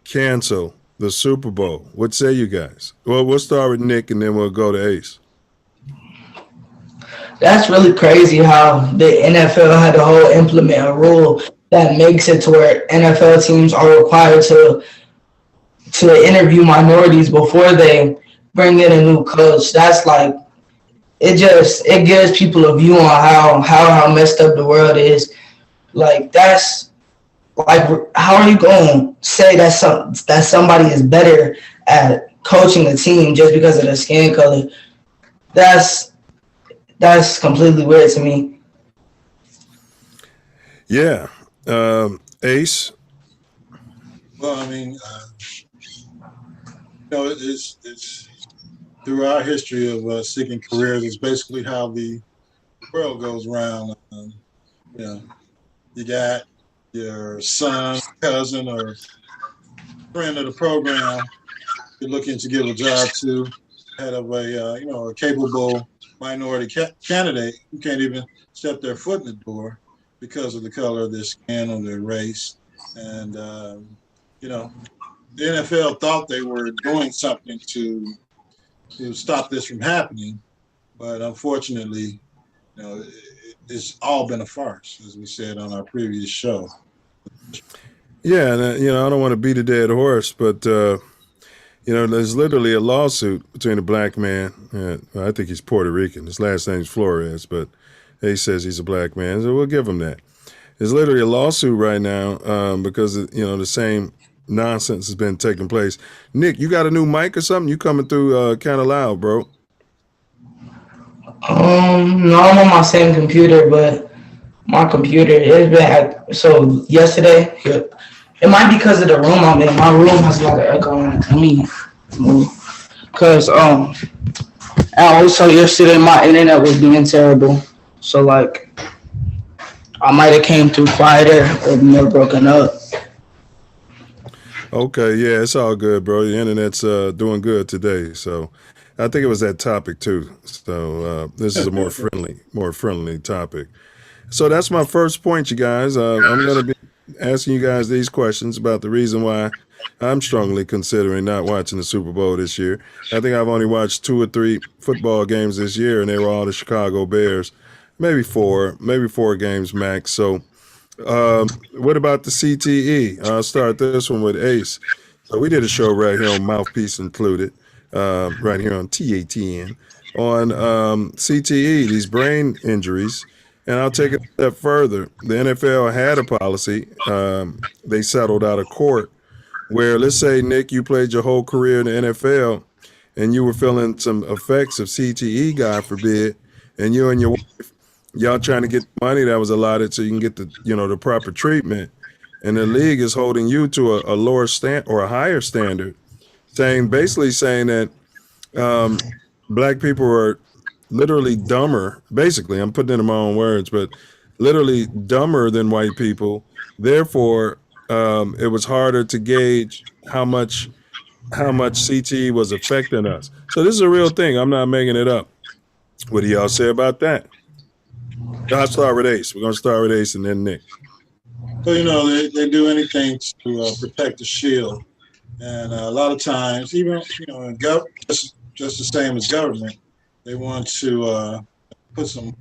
S1: cancel the Super Bowl. What say you guys? Well, we'll start with Nick and then we'll go to Ace.
S7: That's really crazy how the NFL had to whole implement a rule that makes it to where NFL teams are required to interview minorities before they bring in a new coach. That's like it gives people a view on how messed up the world is. Like that's like how are you going to say that somebody is better at coaching a team just because of their skin color? That's completely weird to me.
S1: Yeah. Ace?
S5: Well, I mean, it's through our history of seeking careers, it's basically how the world goes around. You got your son, cousin, or friend of the program you're looking to give a job to, head of a capable minority candidate who can't even step their foot in the door because of the color of their skin or their race. And, the NFL thought they were doing something to stop this from happening. But unfortunately, it's all been a farce, as we said on our previous show.
S1: Yeah, and I don't want to beat a dead horse, but there's literally a lawsuit between a black man. I think he's Puerto Rican. His last name's Flores, but he says he's a black man, so we'll give him that. There's literally a lawsuit right now because the same nonsense has been taking place. Nick, you got a new mic or something? You coming through kind of loud, bro.
S7: No, I'm on my same computer, but my computer has been so yesterday. It might be because of the room I'm in. My room has a lot of echo in it. Let me move. Cause and also yesterday my internet was being terrible. So like I might have came through quieter or more broken up.
S1: Okay, yeah, it's all good, bro. The internet's doing good today, so I think it was that topic too. So this is a more friendly topic. So that's my first point, you guys. I'm going to be asking you guys these questions about the reason why I'm strongly considering not watching the Super Bowl this year. I think I've only watched 2 or 3 football games this year, and they were all the Chicago Bears. Maybe 4 games max. So what about the CTE? I'll start this one with Ace. So we did a show right here on Mouthpiece Included, right here on TATN, on CTE, these brain injuries. And I'll take it a step further. The NFL had a policy. They settled out of court where, let's say, Nick, you played your whole career in the NFL and you were feeling some effects of CTE, God forbid, and you and your wife, y'all trying to get money that was allotted so you can get the proper treatment. And the league is holding you to a lower stand or a higher standard, basically saying that black people are literally dumber. Basically, I'm putting it in my own words, but literally dumber than white people. Therefore, it was harder to gauge how much CTE was affecting us. So this is a real thing. I'm not making it up. What do y'all say about that? I'll start with Ace. We're going to start with Ace and then Nick.
S5: So, they do anything to protect the shield. And a lot of times, even, just the same as government, they want to put some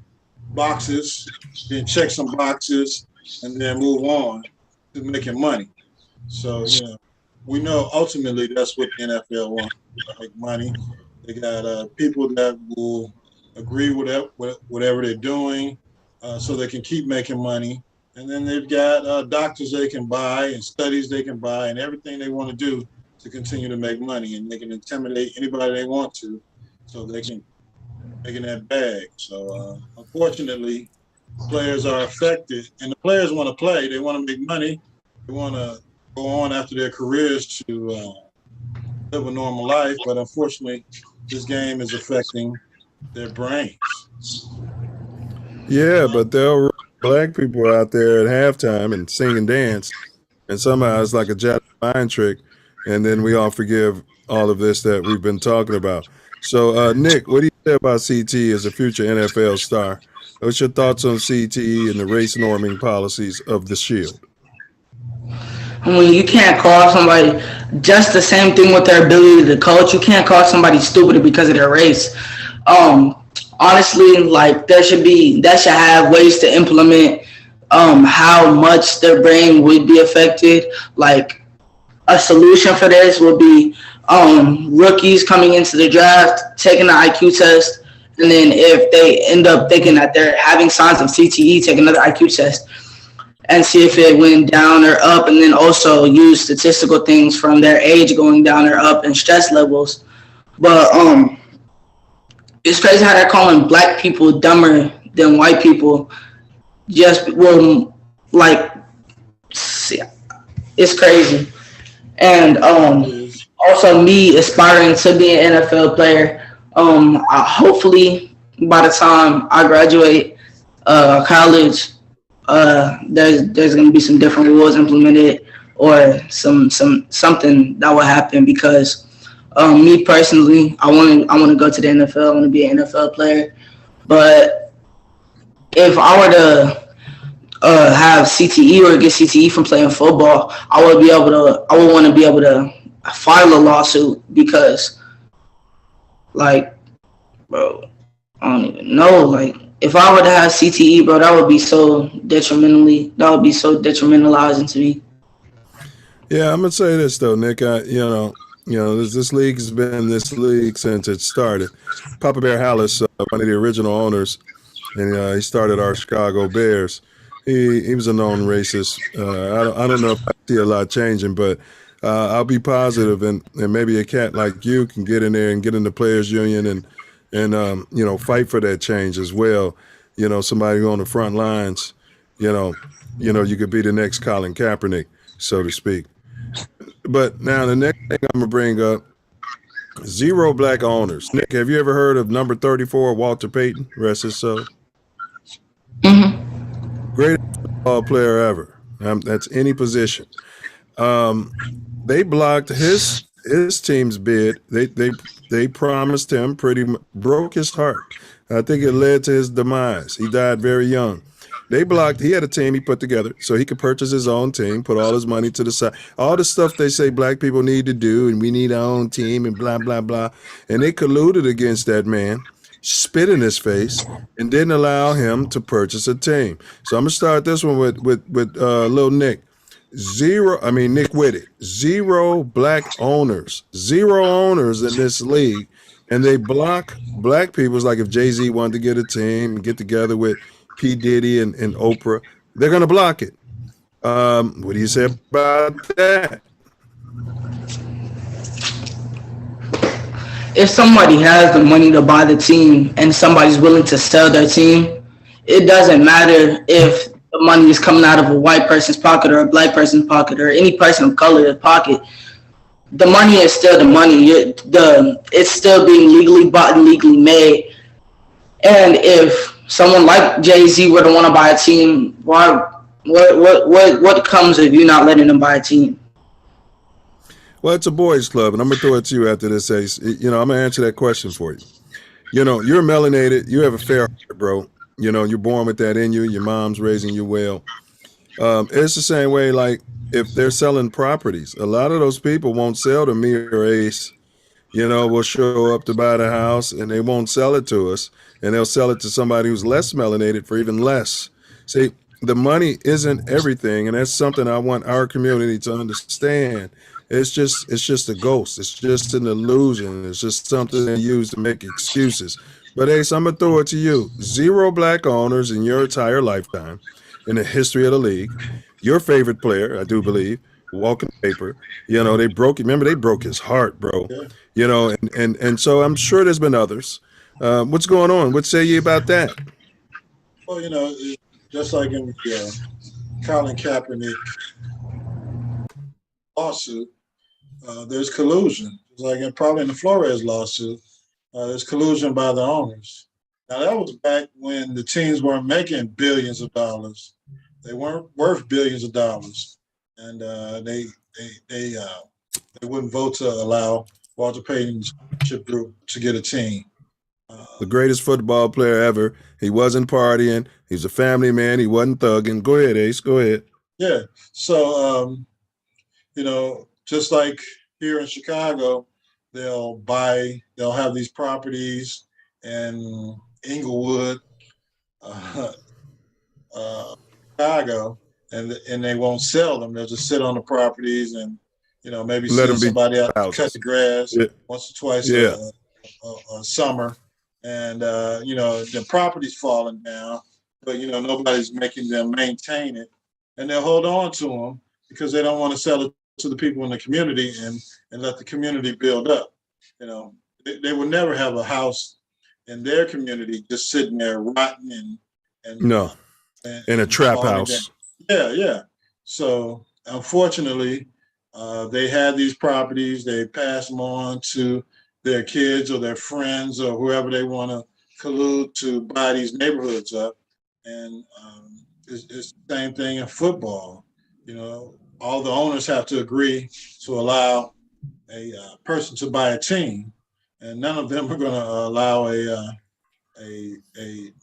S5: boxes, then check some boxes, and then move on to making money. So, we know ultimately that's what the NFL wants, to make money. They got people that will agree with whatever they're doing so they can keep making money. And then they've got doctors they can buy and studies they can buy and everything they want to do to continue to make money. And they can intimidate anybody they want to so they can make in that bag. So unfortunately, players are affected. And the players want to play. They want to make money. They want to go on after their careers to live a normal life. But unfortunately, this game is affecting their brains.
S1: Yeah, but there are black people out there at halftime and sing and dance, and somehow it's like a Jedi mind trick, and then we all forgive all of this that we've been talking about. So, Nick, what do you say about CTE as a future NFL star? What's your thoughts on CTE and the race norming policies of the Shield?
S7: I mean, you can't call somebody just the same thing with their ability to coach. You can't call somebody stupid because of their race. Honestly, like that should have ways to implement how much their brain would be affected. Like a solution for this would be rookies coming into the draft, taking the IQ test, and then if they end up thinking that they're having signs of CTE, take another IQ test and see if it went down or up, and then also use statistical things from their age going down or up and stress levels. But it's crazy how they're calling black people dumber than white people. It's crazy. And also me aspiring to be an NFL player. Hopefully by the time I graduate college, there's going to be some different rules implemented or something that will happen because me personally, I want to go to the NFL. I want to be an NFL player. But if I were to have CTE or get CTE from playing football, I would want to be able to file a lawsuit because, like, bro, I don't even know. Like, if I were to have CTE, bro, that would be so detrimentalizing to me.
S1: Yeah, I'm gonna say this though, Nick. This league has been this league since it started. Papa Bear Hallis, one of the original owners, and he started our Chicago Bears. He was a known racist. I don't know if I see a lot changing, but I'll be positive, and maybe a cat like you can get in there and get in the players union and fight for that change as well. Somebody on the front lines. You could be the next Colin Kaepernick, so to speak. But now the next thing I'm gonna bring up: 0 black owners. Nick, have you ever heard of number 34, Walter Payton? Rest his soul.
S7: Mm-hmm.
S1: Greatest football player ever. That's any position. They blocked his team's bid. They promised him broke his heart. I think it led to his demise. He died very young. He had a team he put together so he could purchase his own team, put all his money to the side. All the stuff they say black people need to do, and we need our own team and blah, blah, blah. And they colluded against that man, spit in his face, and didn't allow him to purchase a team. So I'm going to start this one with Lil Nick. Nick Whitted. 0 black owners. 0 owners in this league. And they block black people. It's like if Jay-Z wanted to get a team and get together with P. Diddy and Oprah, they're going to block it. What do you say about that?
S7: If somebody has the money to buy the team and somebody's willing to sell their team, it doesn't matter if the money is coming out of a white person's pocket or a black person's pocket or any person of color's pocket. The money is still the money. It's still being legally bought and legally made. And if someone like Jay-Z were to want to buy a team, what comes of you not letting them buy a team?
S1: Well, it's a boys' club, and I'm going to throw it to you after this, Ace. I'm going to answer that question for you. You're melanated. You have a fair heart, bro. You're born with that in you. Your mom's raising you well. It's the same way, like, if they're selling properties, a lot of those people won't sell to me or Ace. We'll show up to buy the house, and they won't sell it to us, and they'll sell it to somebody who's less melanated for even less. See, the money isn't everything, and that's something I want our community to understand. It's just a ghost. It's just an illusion. It's just something they use to make excuses. But Ace, I'm gonna throw it to you. 0 black owners in your entire lifetime in the history of the league. Your favorite player, I do believe, walking paper. They broke. Remember, they broke his heart, bro. Yeah. And so I'm sure there's been others. What's going on? What say you about that?
S5: Well, just like in the Colin Kaepernick lawsuit, there's collusion. It's like probably in the Flores lawsuit, there's collusion by the owners. Now that was back when the teams weren't making billions of dollars. They weren't worth billions of dollars, and they wouldn't vote to allow Walter Payton's chip group to get a team.
S1: The greatest football player ever. He wasn't partying. He's a family man. He wasn't thugging. Go ahead, Ace. Go ahead.
S5: Yeah. So, just like here in Chicago, they'll have these properties in Inglewood, Chicago, and they won't sell them. They'll just sit on the properties and, maybe send somebody out to cut the grass once or twice a summer. And, the property's falling down, but, nobody's making them maintain it. And they'll hold on to them because they don't want to sell it to the people in the community and let the community build up. They would never have a house in their community just sitting there rotten
S1: in a trap house.
S5: Yeah. So unfortunately, they had these properties. They pass them on to their kids or their friends or whoever they want to collude to buy these neighborhoods up. And it's the same thing in football. All the owners have to agree to allow a person to buy a team, and none of them are going to allow a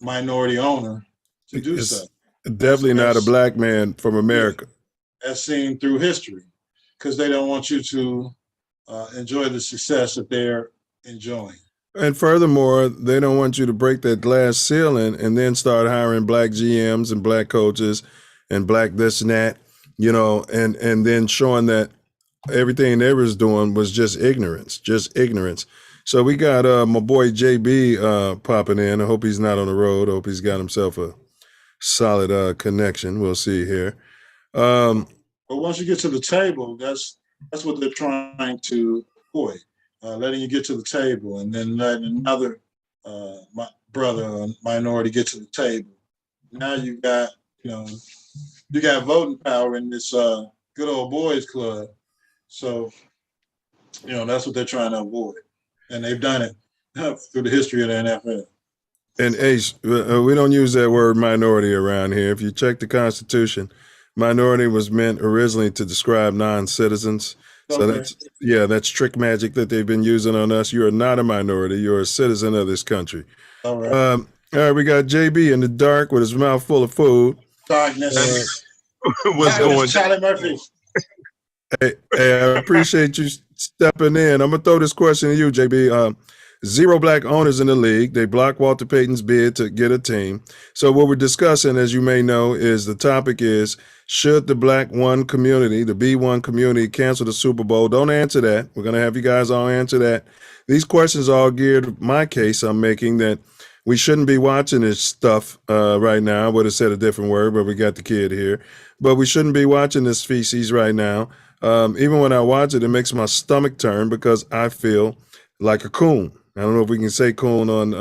S5: minority owner to do so.
S1: Definitely not a black man from America.
S5: As seen through history, because they don't want you to enjoy the success that they're enjoying.
S1: And furthermore, they don't want you to break that glass ceiling and then start hiring black GMs and black coaches and black this and that, and then showing that everything they was doing was just ignorance. So we got my boy JB popping in. I hope he's not on the road. I hope he's got himself a solid connection. We'll see here.
S5: But once you get to the table, that's what they're trying to avoid. Letting you get to the table and then letting another brother or minority get to the table. Now you got voting power in this good old boys club. So, that's what they're trying to avoid. And they've done it through the history of the NFL.
S1: And Ace, we don't use that word minority around here. If you check the Constitution, minority was meant originally to describe non-citizens. So that's trick magic that they've been using on us. You are not a minority. You're a citizen of this country.
S5: All right.
S1: All right, we got JB in the dark with his mouth full of food.
S5: Darkness.
S1: What's going on?
S5: Charlie Murphy.
S1: Hey, I appreciate you stepping in. I'm going to throw this question to you, JB. 0 black owners in the league. They blocked Walter Payton's bid to get a team. So what we're discussing, as you may know, is the topic is, should the Black One community, the B1 community, cancel the Super Bowl? Don't answer that. We're going to have you guys all answer that. These questions are all geared to my case I'm making that we shouldn't be watching this stuff right now. I would have said a different word, but we got the kid here. But we shouldn't be watching this feces right now. Even when I watch it, it makes my stomach turn because I feel like a coon. I don't know if we can say coon on,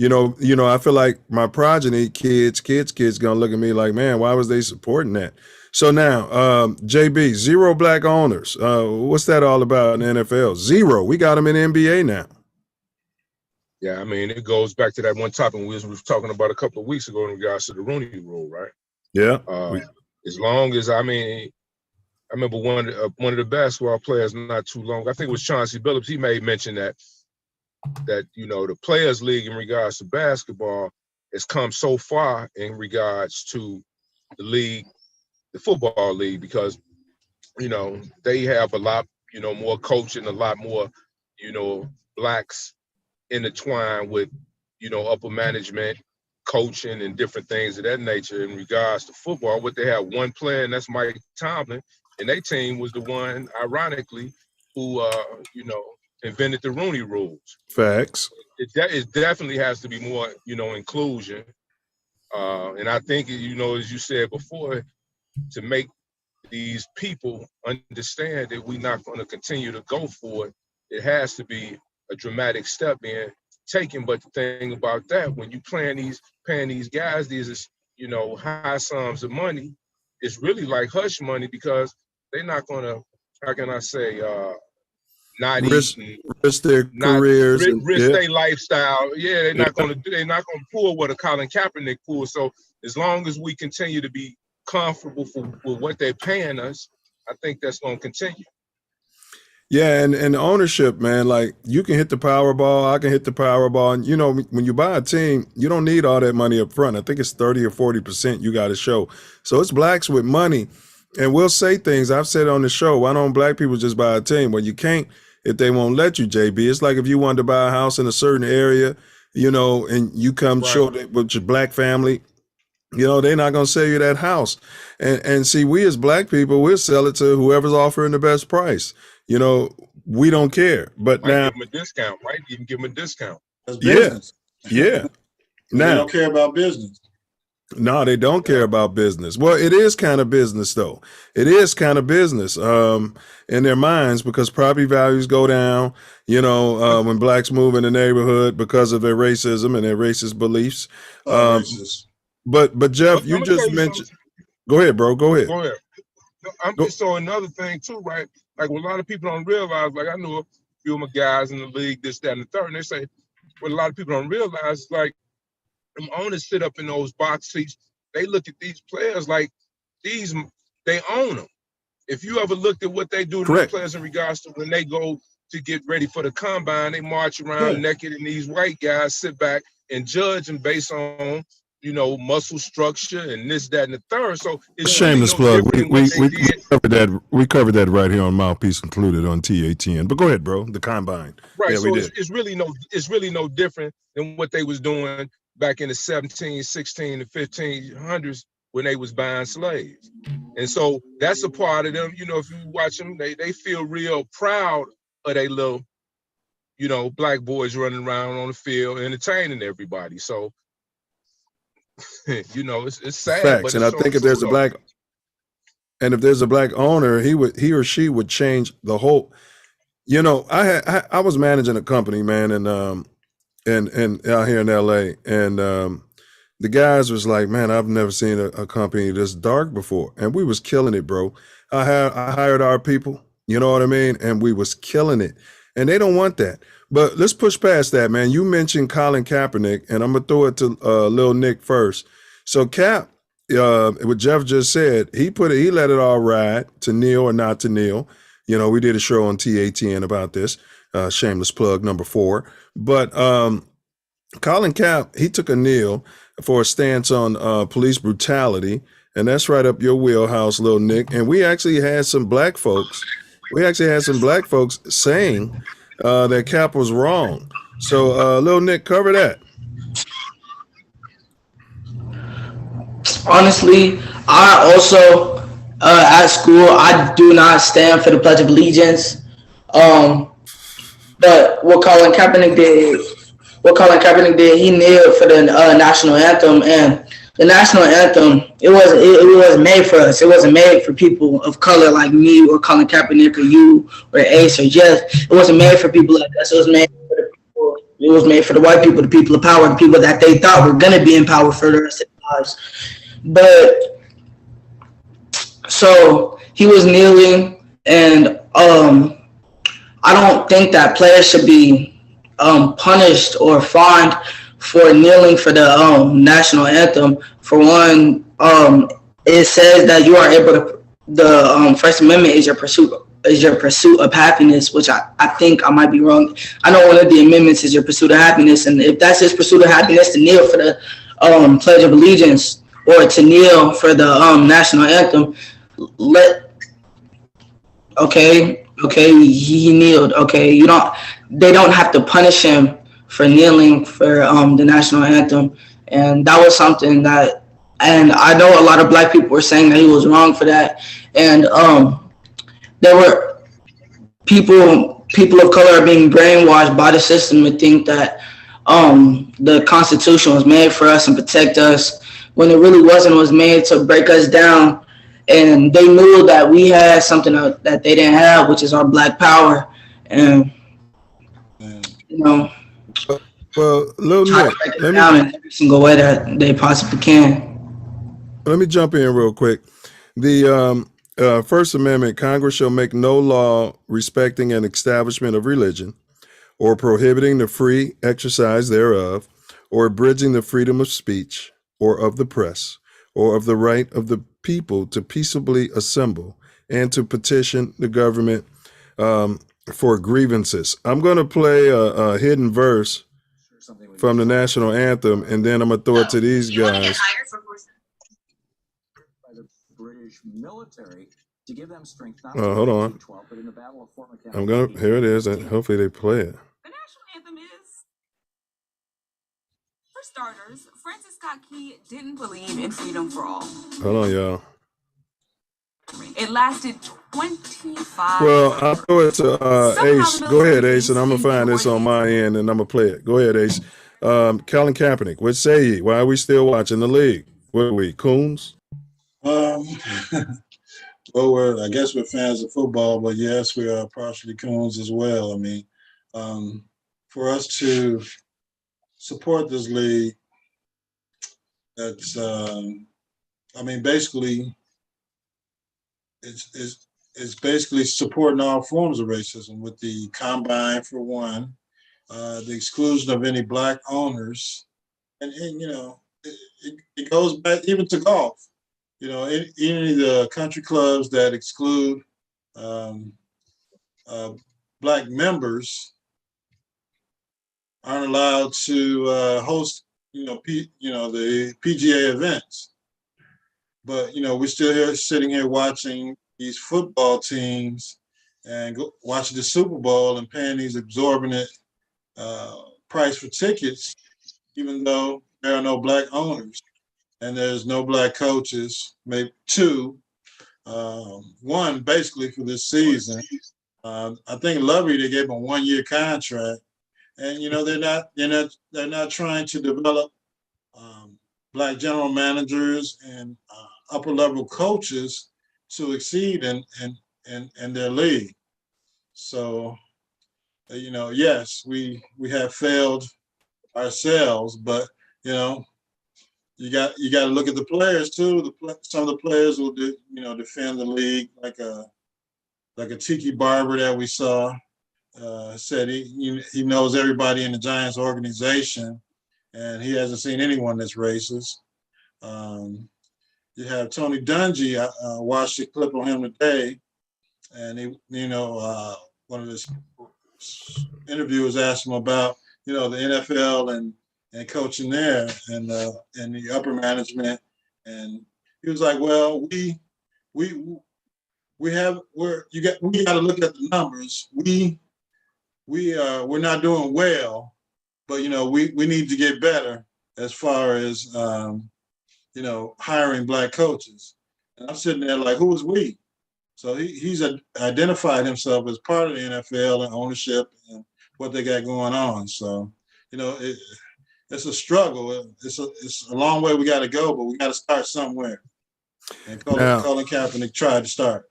S1: I feel like my progeny, kids gonna look at me like, man, why was they supporting that? So now, JB, 0 black owners. What's that all about in the NFL? 0. We got them in the NBA now.
S8: Yeah, I mean, it goes back to that one topic we was talking about a couple of weeks ago in regards to the Rooney Rule, right?
S1: Yeah.
S8: As long as, I remember one of the basketball players not too long, I think it was Chauncey Billups, he made mention that the Players League in regards to basketball has come so far in regards to the league, the football league, because, they have a lot, more coaching, a lot more, blacks intertwined with, upper management, coaching and different things of that nature in regards to football. What they have one player, and that's Mike Tomlin, and their team was the one, ironically, who, invented the Rooney Rules.
S1: Facts.
S8: It definitely has to be more, inclusion. And I think, as you said before, to make these people understand that we're not going to continue to go for it, it has to be a dramatic step being taken. But the thing about that, when you paying these guys these, high sums of money, it's really like hush money because they're not going to, how can I say, not
S1: risk
S8: eating,
S1: their
S8: not
S1: careers and
S8: risk their lifestyle. Yeah, they're
S1: Yeah.
S8: not gonna pull what a Colin Kaepernick pulled. So as long as we continue to be comfortable with what they're paying us, I think that's gonna continue.
S1: Yeah, and ownership, man, like you can hit the Powerball, I can hit the Powerball. And, you know, when you buy a team, you don't need all that money up front. I think it's 30 or 40% you got to show. So it's blacks with money. And we'll say things. I've said on the show, why don't black people just buy a team? Well, you can't if they won't let you, JB. It's like if you wanted to buy a house in a certain area, you know, and you come show that with your black family, you know, they're not going to sell you that house. And see, we as black people, we'll sell it to whoever's offering the best price. You know, we don't care. But
S8: Might
S1: now,
S8: give them a discount, right? You can give them a discount.
S5: That's business.
S1: yeah.
S5: They
S1: Now,
S5: don't care about business.
S1: no, they don't care about business. Well, it is kind of business, though. It is kind of business in their minds because property values go down, you know, when blacks move in the neighborhood because of their racism and their racist beliefs.
S5: Racist.
S1: But Jeff, you
S8: I'm gonna
S1: just
S8: tell you
S1: mentioned.
S8: something.
S1: Go ahead, bro. Go ahead.
S8: Go ahead. I'm just so another thing too, right? Like what a lot of people don't realize, like I know a few of my guys in the league, this, that, and the third, and they say what a lot of people don't realize is like them owners sit up in those box seats, they look at these players like these, they own them. If you ever looked at what they do to the players in regards to when they go to get ready for the combine, they march around naked, and these white guys sit back and judge them based on, you know, muscle structure and this, that, and the third. So it's
S1: Shameless
S8: really
S1: plug. We covered that right here on Mouthpiece Included on TATN. But go ahead, bro. The combine.
S8: Right.
S1: Yeah,
S8: So
S1: we did.
S8: it's really no different than what they was doing back in the 17, 16, and 1500s when they was buying slaves. And so that's a part of them. You know, if you watch them, they feel real proud of they little, you know, black boys running around on the field entertaining everybody. So, you know, it's sad.
S1: Facts.
S8: But
S1: And I think if there's a black owner, he or she would change the whole. You know, I was managing a company, man, and out here in LA, and the guys was like, man, I've never seen a company this dark before, and we was killing it, bro. I hired our people, you know what I mean, and we was killing it, and they don't want that. But let's push past that, man. You mentioned Colin Kaepernick, and I'm gonna throw it to Lil Nick first. So Cap, what Jeff just said, he let it all ride to kneel or not to kneel. You know, we did a show on TATN about this. Shameless plug number 4. But Colin Cap, he took a kneel for a stance on police brutality, and that's right up your wheelhouse, Lil Nick. And we actually had some black folks. Saying that Cap was wrong. So, Lil Nick, cover that.
S7: Honestly, I also at school I do not stand for the Pledge of Allegiance. But what Colin Kaepernick did, he kneeled for the national anthem, and the national anthem, it wasn't made for us. It wasn't made for people of color like me or Colin Kaepernick or you or Ace or Jeff. It wasn't made for people like us. It was made for the people. It was made for the white people, the people of power, the people that they thought were gonna be in power for the rest of their lives. But so he was kneeling, and I don't think that players should be punished or fined for kneeling for the national anthem. For one, it says that you are able to. The First Amendment is your pursuit of happiness, which I think I might be wrong. I know one of the amendments is your pursuit of happiness, and if that's his pursuit of happiness to kneel for the Pledge of Allegiance or to kneel for the national anthem, he kneeled. Okay, they don't have to punish him for kneeling for the national anthem, and that was something that, and I know a lot of black people were saying that he was wrong for that, and there were people of color are being brainwashed by the system to think that the Constitution was made for us and protect us, when it really wasn't. It was made to break us down. And they knew that we had something that they didn't have, which is our black power. And, you know,
S1: well, Lil Nick,
S7: in every single way that they possibly can.
S1: Let me jump in real quick. First Amendment, Congress shall make no law respecting an establishment of religion or prohibiting the free exercise thereof or abridging the freedom of speech or of the press or of the right of the people to peaceably assemble and to petition the government for grievances. I'm going to play a hidden verse from the national anthem, and then I'm going to throw it to these guys.
S9: By the British military to give them strength not
S1: Hold on.
S9: 12, but in the Battle of Fort
S1: I'm going to, here it is, and hopefully they play it.
S6: The national anthem is, for starters, Francis Scott Key didn't believe in freedom for all.
S1: Hold on, y'all.
S6: It lasted 25
S1: Well, I'll throw it to Ace. Go ahead, Ace, and I'm going to find this on my
S6: end.
S1: end, and I'm going to play it. Go ahead, Ace. Colin Kaepernick, what say ye? Why are we still watching the league? What are we, coons?
S5: Well, I guess we're fans of football, but yes, we are partially coons as well. I mean, for us to support this league, that's, basically, it's basically supporting all forms of racism with the combine for one, the exclusion of any black owners, and it goes back even to golf. Any of the country clubs that exclude black members aren't allowed to host, the PGA events. But we're still sitting here watching these football teams and watching the Super Bowl and paying these exorbitant price for tickets, even though there are no black owners. And there's no black coaches, maybe two, one basically for this season. I think Lovey, they gave him a 1-year contract, and they're not trying to develop black general managers and upper level coaches to exceed in their league. So, yes, we have failed ourselves, but you got to look at the players too. Some of the players will defend the league, like a Tiki Barber that we saw said he knows everybody in the Giants organization, and he hasn't seen anyone that's racist. You have Tony Dungy. I watched a clip on him today, and one of his interviewers asked him about the NFL and coaching there and the upper management, and he was like, "Well, we got to look at the numbers. We're not doing well, but we need to get better as far as hiring black coaches." And I'm sitting there like, who is we? So he's identified himself as part of the NFL and ownership and what they got going on. So it's a struggle. It's a long way we got to go, but we got to start somewhere. And Colin Kaepernick tried to start.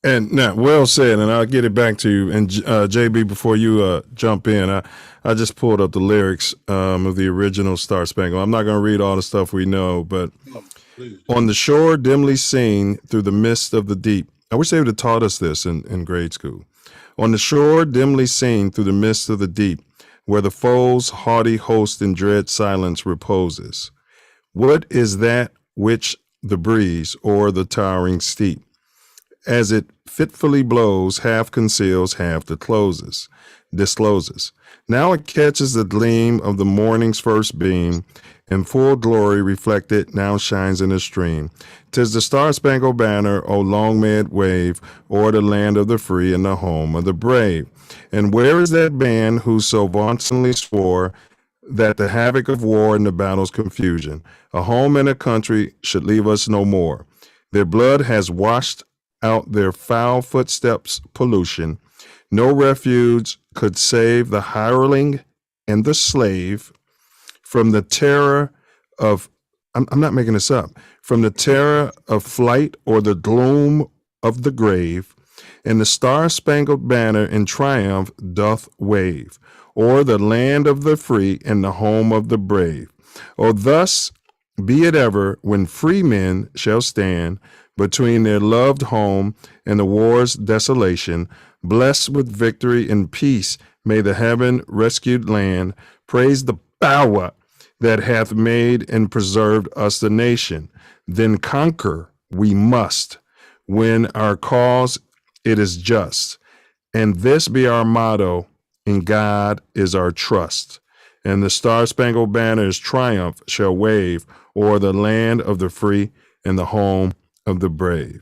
S1: And now, well said, and I'll get it back to you. And JB, before you jump in, I just pulled up the lyrics of the original Star Spangled. I'm not going to read all the stuff we know, but on the shore dimly seen through the mist of the deep. I wish they would have taught us this in grade school. On the shore dimly seen through the mist of the deep, where the foe's haughty host in dread silence reposes. What is that which the breeze or the towering steep, as it fitfully blows, half conceals, half discloses? Now it catches the gleam of the morning's first beam, in full glory reflected, now shines in a stream. 'Tis the Star-Spangled Banner, O long may it wave, o'er the land of the free and the home of the brave. And where is that band who so vauntingly swore that the havoc of war and the battle's confusion, a home and a country, should leave us no more? Their blood has washed out their foul footsteps' pollution. No refuge could save the hireling and the slave from the terror of, I'm not making this up, from the terror of flight or the gloom of the grave. And the Star-Spangled Banner in triumph doth wave o'er the land of the free and the home of the brave. Oh, thus be it ever when free men shall stand between their loved home and the war's desolation. Blessed with victory and peace, may the heaven rescued land praise the power that hath made and preserved us the nation. Then conquer we must, when our cause it is just. And this be our motto, in God is our trust. And the Star-Spangled Banner's triumph shall wave o'er the land of the free and the home of the brave.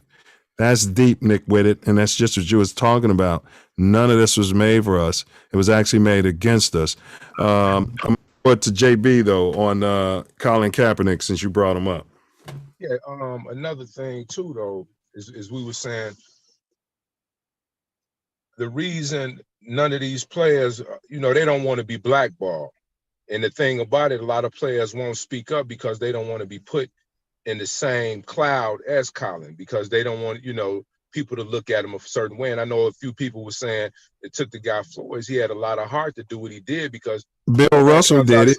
S1: That's deep, Nick Whitted, and that's just what you was talking about. None of this was made for us. It was actually made against us. I'm going to go to JB, though, on Colin Kaepernick, since you brought him up.
S8: Yeah, another thing, too, though, is we were saying, the reason none of these players, they don't want to be blackballed. And the thing about it, a lot of players won't speak up because they don't want to be put in the same cloud as Colin, because they don't want, people to look at him a certain way. And I know a few people were saying it took the guy Flores. He had a lot of heart to do what he did, because
S1: Bill Russell did it.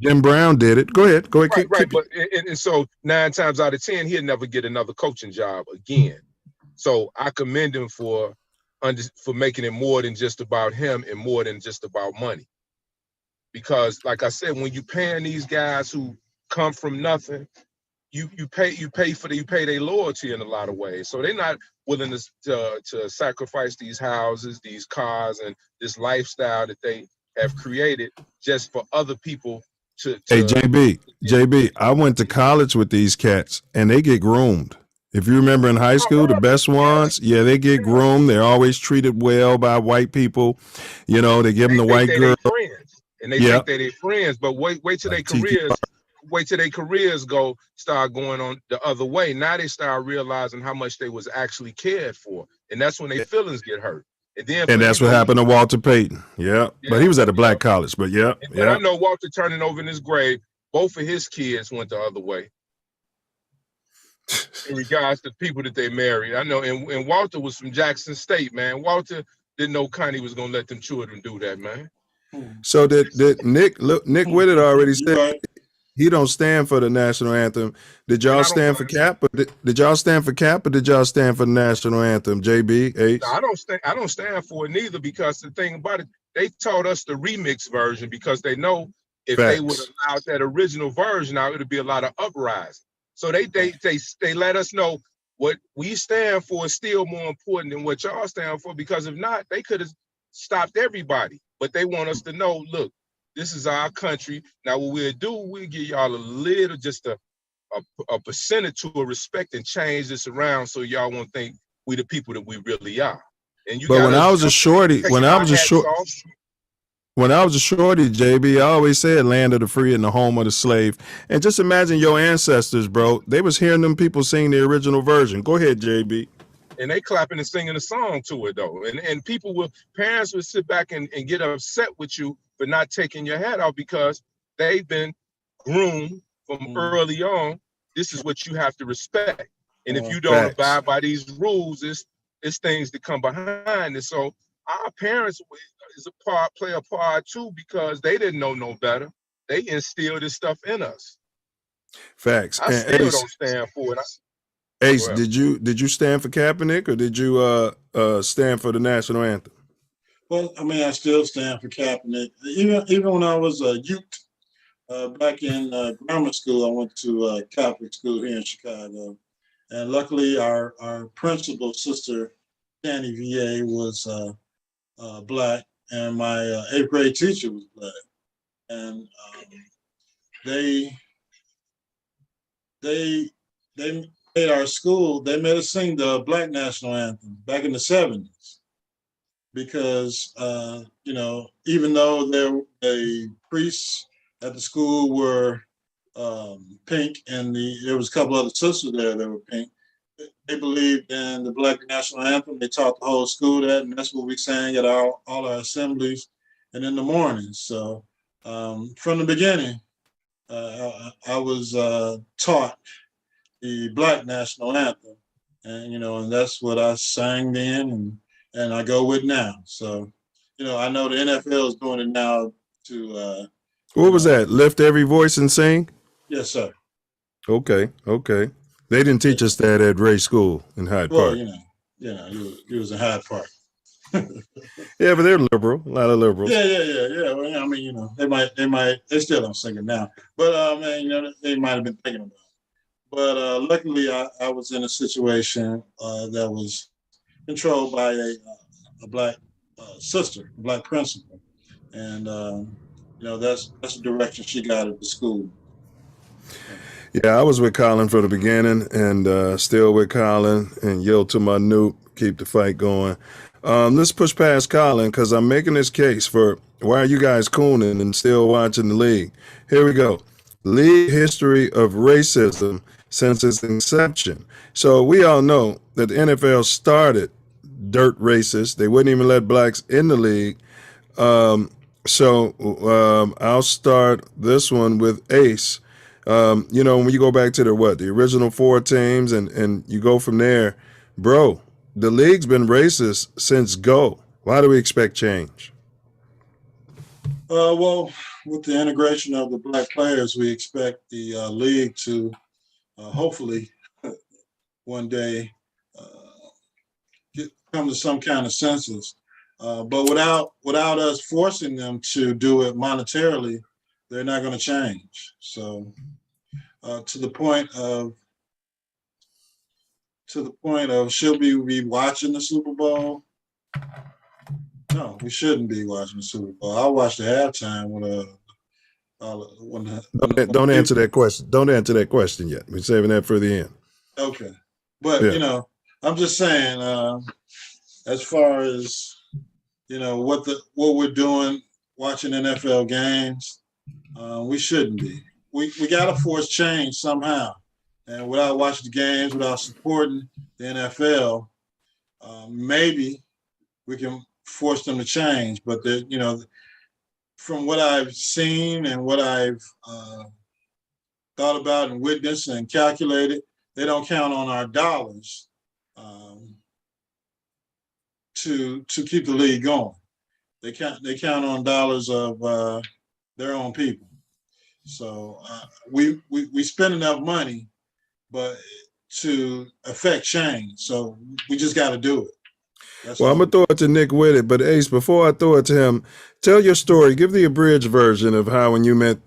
S1: Jim Brown did it. Go ahead.
S8: Right. But and so 9 times out of 10, he'll never get another coaching job again. So I commend him for making it more than just about him and more than just about money. Because like I said, when you paying these guys who come from nothing, you pay their loyalty in a lot of ways. So they're not willing to sacrifice these houses, these cars, and this lifestyle that they have created just for other people to
S1: Hey, JB, I went to college with these cats, and they get groomed. If you remember in high school, the best ones, they get groomed. They're always treated well by white people. They give them the white girl.
S8: And they think they're their friends, but wait till their careers start going on the other way. Now they start realizing how much they was actually cared for, and that's when their feelings get hurt. And
S1: that's what happened to Walter Payton. But he was at a black college. But
S8: I know Walter turning over in his grave. Both of his kids went the other way. In regards to people that they married, I know, and Walter was from Jackson State, man. Walter didn't know Connie was gonna let them children do that, man.
S1: So did Nick Whitted already said he don't stand for the national anthem. Did y'all stand for Cap? Did y'all stand for Cap, or did y'all stand for the national anthem? JB, H.
S8: No, I don't stand for it neither, because the thing about it, they taught us the remix version because they know if they would allow that original version out, it'd be a lot of uprising. So they let us know what we stand for is still more important than what y'all stand for, because if not, they could have stopped everybody. But they want us to know, look, this is our country. Now what we'll do, we'll give y'all a little, just a percentage to a respect, and change this around so y'all won't think we the people that we really are. And you. But
S1: when I was a shorty, JB, I always said land of the free and the home of the slave. And just imagine your ancestors, bro. They was hearing them people sing the original version. Go ahead, JB.
S8: And they clapping and singing a song to it, though. And parents would sit back and get upset with you for not taking your hat off, because they've been groomed from early on. This is what you have to respect. And if you don't abide by these rules, it's things that come behind it. So our parents play a part too, because they didn't know no better. They instilled this stuff in us.
S1: Facts.
S8: I still don't stand for it.
S1: Ace, did you stand for Kaepernick, or did you stand for the national anthem?
S5: Well, I mean, I still stand for Kaepernick. Even when I was a youth, back in grammar school, I went to Catholic school here in Chicago, and luckily our principal, Sister Danny VA, was black, and my 8th grade teacher was black, and they made our school. They made us sing the Black national anthem back in the 70s, because even though the priests at the school were pink, and there was a couple other sisters there that were pink, they believed in the Black national anthem. They taught the whole school that, and that's what we sang at all our assemblies and in the mornings. So from the beginning, I was taught the Black national anthem, and and that's what I sang then, and I go with now. So I know the NFL is doing it now to. What
S1: was that? Lift every voice and sing.
S5: Yes, sir.
S1: Okay. They didn't teach us that at Ray School in Hyde
S5: Well,
S1: Park.
S5: he was in Hyde Park.
S1: Yeah, but they're liberal, a lot of liberals.
S5: Yeah. Well, I mean, they still don't sing it now. But man, they might have been thinking about it. But luckily, I was in a situation that was controlled by a black sister, a black principal, and that's the direction she got at the school.
S1: Yeah, I was with Colin from the beginning, and still with Colin, and yield to my Newt, keep the fight going. Let's push past Colin because I'm making this case for why are you guys cooning and still watching the league? Here we go. League history of racism since its inception. So we all know that the NFL started dirt racist. They wouldn't even let blacks in the league. So I'll start this one with Ace. When you go back to the original 4 teams and you go from there, bro, the league's been racist since go. Why do we expect change?
S5: Well, with the integration of the black players, we expect the league to hopefully one day come to some kind of census. But without us forcing them to do it monetarily, they're not going to change. So to the point of should we be watching the Super Bowl? No, we shouldn't be watching the Super Bowl. I'll watch the halftime
S1: Don't answer that question. Don't answer that question yet. We're saving that for the end.
S5: Okay, but I'm just saying, as far as what we're doing, watching NFL games, we shouldn't be. We got to force change somehow, and without watching the games, without supporting the NFL, maybe we can force them to change. But from what I've seen and what I've thought about and witnessed and calculated, they don't count on our dollars to keep the league going. They count on dollars of their own people. So we spend enough money, but to affect change. So we just got to do it.
S1: Well, I'm going to throw it to Nick with it, but Ace, before I throw it to him, tell your story. Give the abridged version of how when you met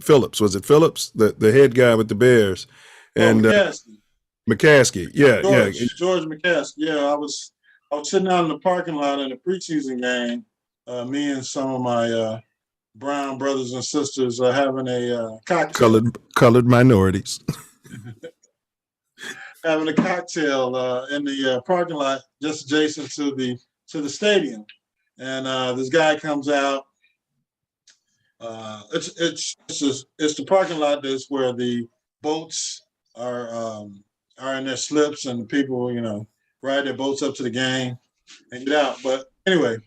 S1: Phillips. Was it Phillips, the head guy with the Bears? And McCaskey. Yeah.
S5: George McCaskey. Yeah, I was sitting out in the parking lot in a preseason game. Me and some of my brown brothers and sisters are having a cocktail.
S1: Colored minorities.
S5: Having a cocktail in the parking lot just adjacent to the stadium, and this guy comes out. It's the parking lot that's where the boats are in their slips, and people ride their boats up to the game and get out. But anyway,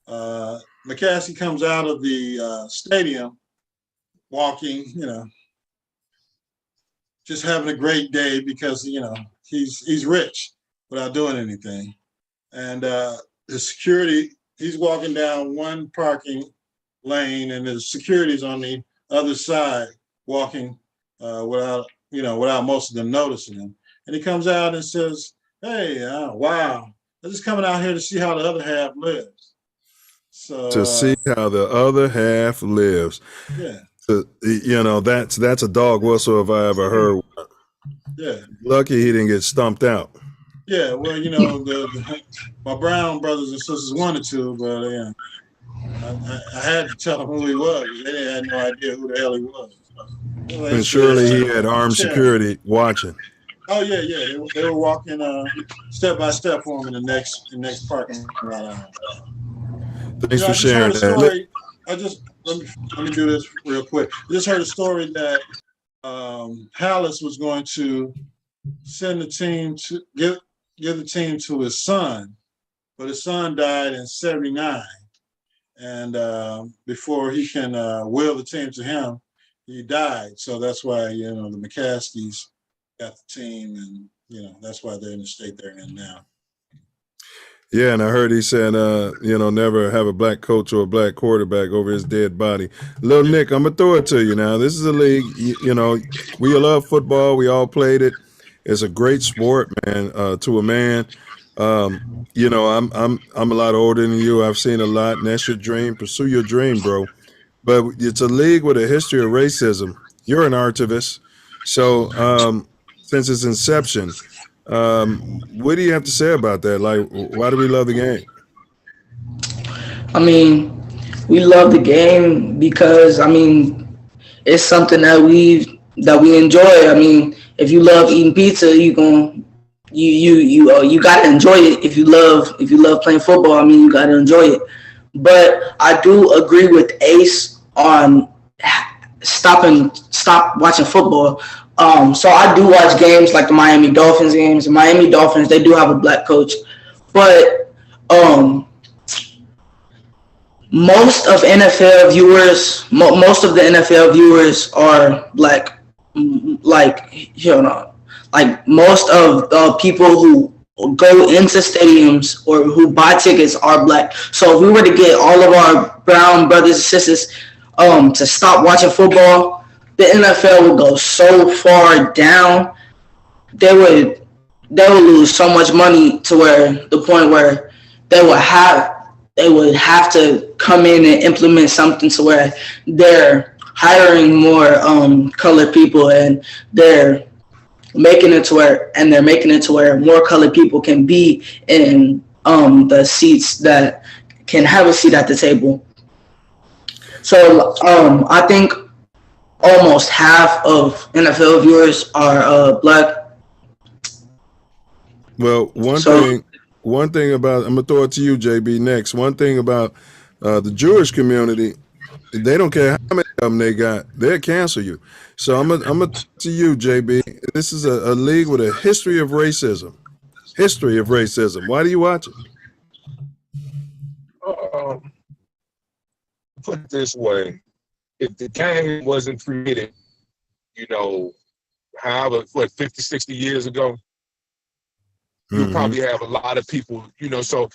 S5: McCaskey comes out of the stadium walking, just having a great day because he's rich without doing anything. And the security, he's walking down one parking lane and the security's on the other side walking without most of them noticing him. And he comes out and says, "Hey, wow, I'm just coming out here to see how the other half lives." So
S1: to see how the other half lives.
S5: Yeah.
S1: That's a dog whistle if I ever heard one.
S5: Yeah.
S1: Lucky he didn't get stumped out.
S5: Yeah, well, my brown brothers and sisters wanted to, but I had to tell them who he was. They had no idea who the hell he was.
S1: And surely he had armed security watching.
S5: Oh yeah. They were walking step by step for him in the next parking lot.
S1: Thanks for sharing that.
S5: Let me do this real quick. I just heard a story that Hallis was going to send the team to give the team to his son, but his son died in '79, and before he can will the team to him, he died. So that's why the McCaskies got the team, and that's why they're in the state they're in now.
S1: Yeah, and I heard he said, never have a black coach or a black quarterback over his dead body. Little Nick, I'm going to throw it to you now. This is a league, we love football. We all played it. It's a great sport, man. To a man, you know, I'm a lot older than you. I've seen a lot, and that's your dream. Pursue your dream, bro. But it's a league with a history of racism. You're an archivist, so since its inception, what do you have to say about that? Like, why do we love the game?
S7: I mean, we love the game because it's something that we enjoy. I mean, if you love eating pizza, you gotta enjoy it. If you love playing football, I mean, you gotta enjoy it. But I do agree with Ace on stop watching football. So I do watch games like the Miami Dolphins games. The Miami Dolphins, they do have a black coach, but um, most of the NFL viewers are black. Like, like most of the people who go into stadiums or who buy tickets are black. So if we were to get all of our brown brothers and sisters to stop watching football, the NFL would go so far down. They would lose so much money to where the point where they would have to come in and implement something to where they're hiring more colored people, and they're making it to where more colored people can be in the seats that can have a seat at the table. So I think almost half of NFL viewers are black.
S1: Well, one thing about, I'm gonna throw it to you, JB. Next, one thing about the Jewish community, they don't care how many of them they got, they'll cancel you. So I'm to you, JB. This is a league with a history of racism. History of racism. Why do you watch it?
S8: Put it this way: if the game wasn't created, you know, however, 50, 60 years ago, you'll probably have a lot of people, you know. So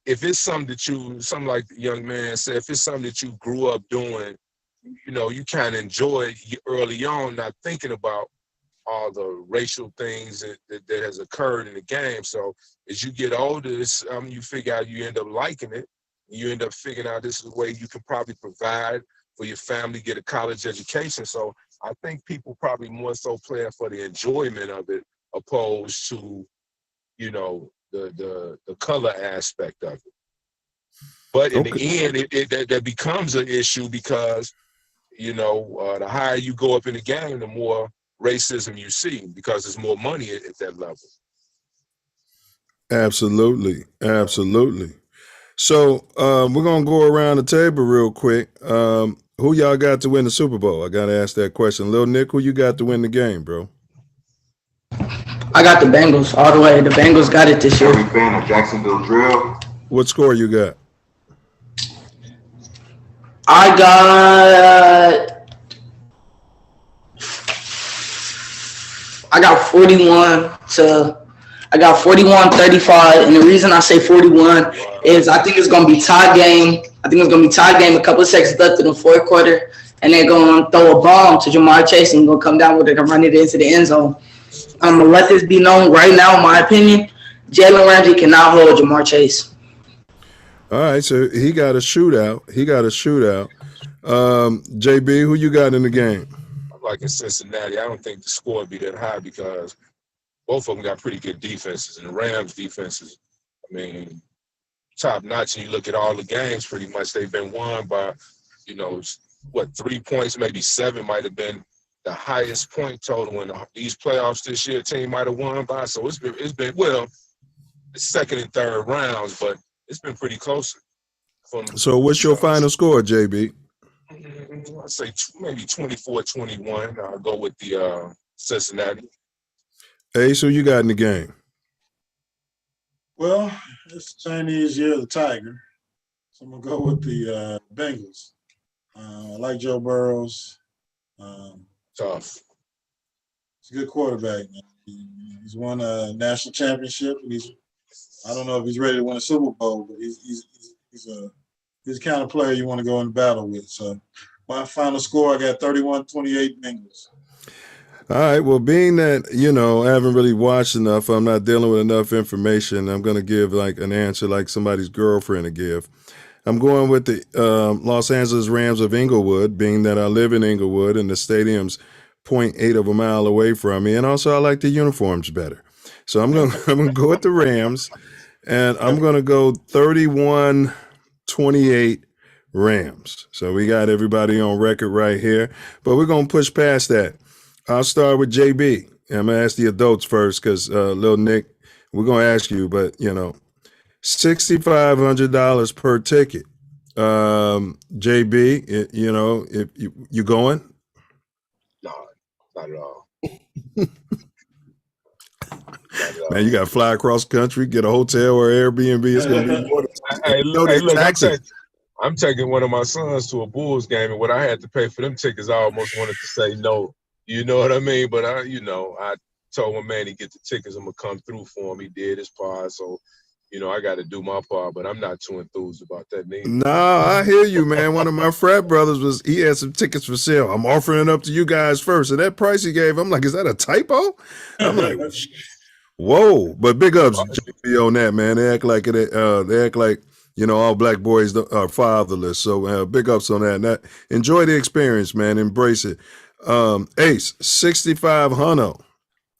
S8: if it's something like the young man said, if it's something that you grew up doing, you know, you kind of enjoy it early on, not thinking about all the racial things that has occurred in the game. So as you get older, you figure out you end up liking it. You end up figuring out this is a way you can probably provide for your family, get a college education. So I think people probably more so playing for the enjoyment of it opposed to, you know, the color aspect of it. But in the end, that becomes an issue because, you know, the higher you go up in the game, the more racism you see because there's more money at that level.
S1: Absolutely. Absolutely. So we're gonna go around the table real quick. Who y'all got to win the Super Bowl? I gotta ask that question. Lil Nick, who you got to win the game, bro?
S7: I got the Bengals all the way. The Bengals got it this year.
S10: Every fan of Jacksonville Drill.
S1: What score you got?
S7: I got 41-35, and the reason I say 41 is I think it's gonna be tie game. A couple of seconds left in the fourth quarter, and they're gonna throw a bomb to Jamar Chase and gonna come down with it and run it into the end zone. I'm gonna let this be known right now. In my opinion, Jalen Ramsey cannot hold Jamar Chase.
S1: All right, so he got a shootout. JB, who you got in the game?
S8: I'm like in Cincinnati. I don't think the score would be that high because both of them got pretty good defenses, and the Rams' defenses, I mean, top notch. And you look at all the games, pretty much they've been won by, you know, 3 points, maybe 7 might have been the highest point total in these playoffs this year. Team might have won by. So it's been well, the second and third rounds, but it's been pretty close.
S1: So what's your final score, JB?
S8: I'd say maybe 24-21. I'll go with the Cincinnati.
S1: Ace, who you got in the game?
S5: Well, it's Chinese year of the Tiger, so I'm gonna go with the Bengals. I like Joe Burrows.
S8: Tough.
S5: He's a good quarterback. Man. He's won a national championship, and I don't know if he's ready to win a Super Bowl, but he's the kind of player you want to go in battle with. So my final score, I got 31-28 Bengals.
S1: All right. Well, being that, I haven't really watched enough, I'm not dealing with enough information. I'm going to give like an answer like somebody's girlfriend to give. I'm going with the Los Angeles Rams of Inglewood, being that I live in Inglewood and the stadium's 0.8 of a mile away from me. And also, I like the uniforms better. So I'm going to go with the Rams, and I'm going to go 31-28 Rams. So we got everybody on record right here, but we're going to push past that. I'll start with JB. I'm going to ask the adults first because Lil Nick, we're going to ask you, but, $6,500 per ticket. JB, if you going?
S8: No, not at all.
S1: Man, you got to fly across the country, get a hotel or Airbnb. It's going to be more than
S8: Look, I'm taking one of my sons to a Bulls game, and what I had to pay for them tickets, I almost wanted to say no. You know what I mean? But I told my man to get the tickets. I'm gonna come through for him. He did his part, so I got to do my part. But I'm not too enthused about that neither.
S1: No, I hear you, man. One of my frat brothers he had some tickets for sale. I'm offering it up to you guys first, and that price he gave, I'm like, is that a typo? I'm like, whoa! But big ups JB on that, man. They act like all black boys are fatherless. So big ups on that. And enjoy the experience, man. Embrace it. Ace, 6,500.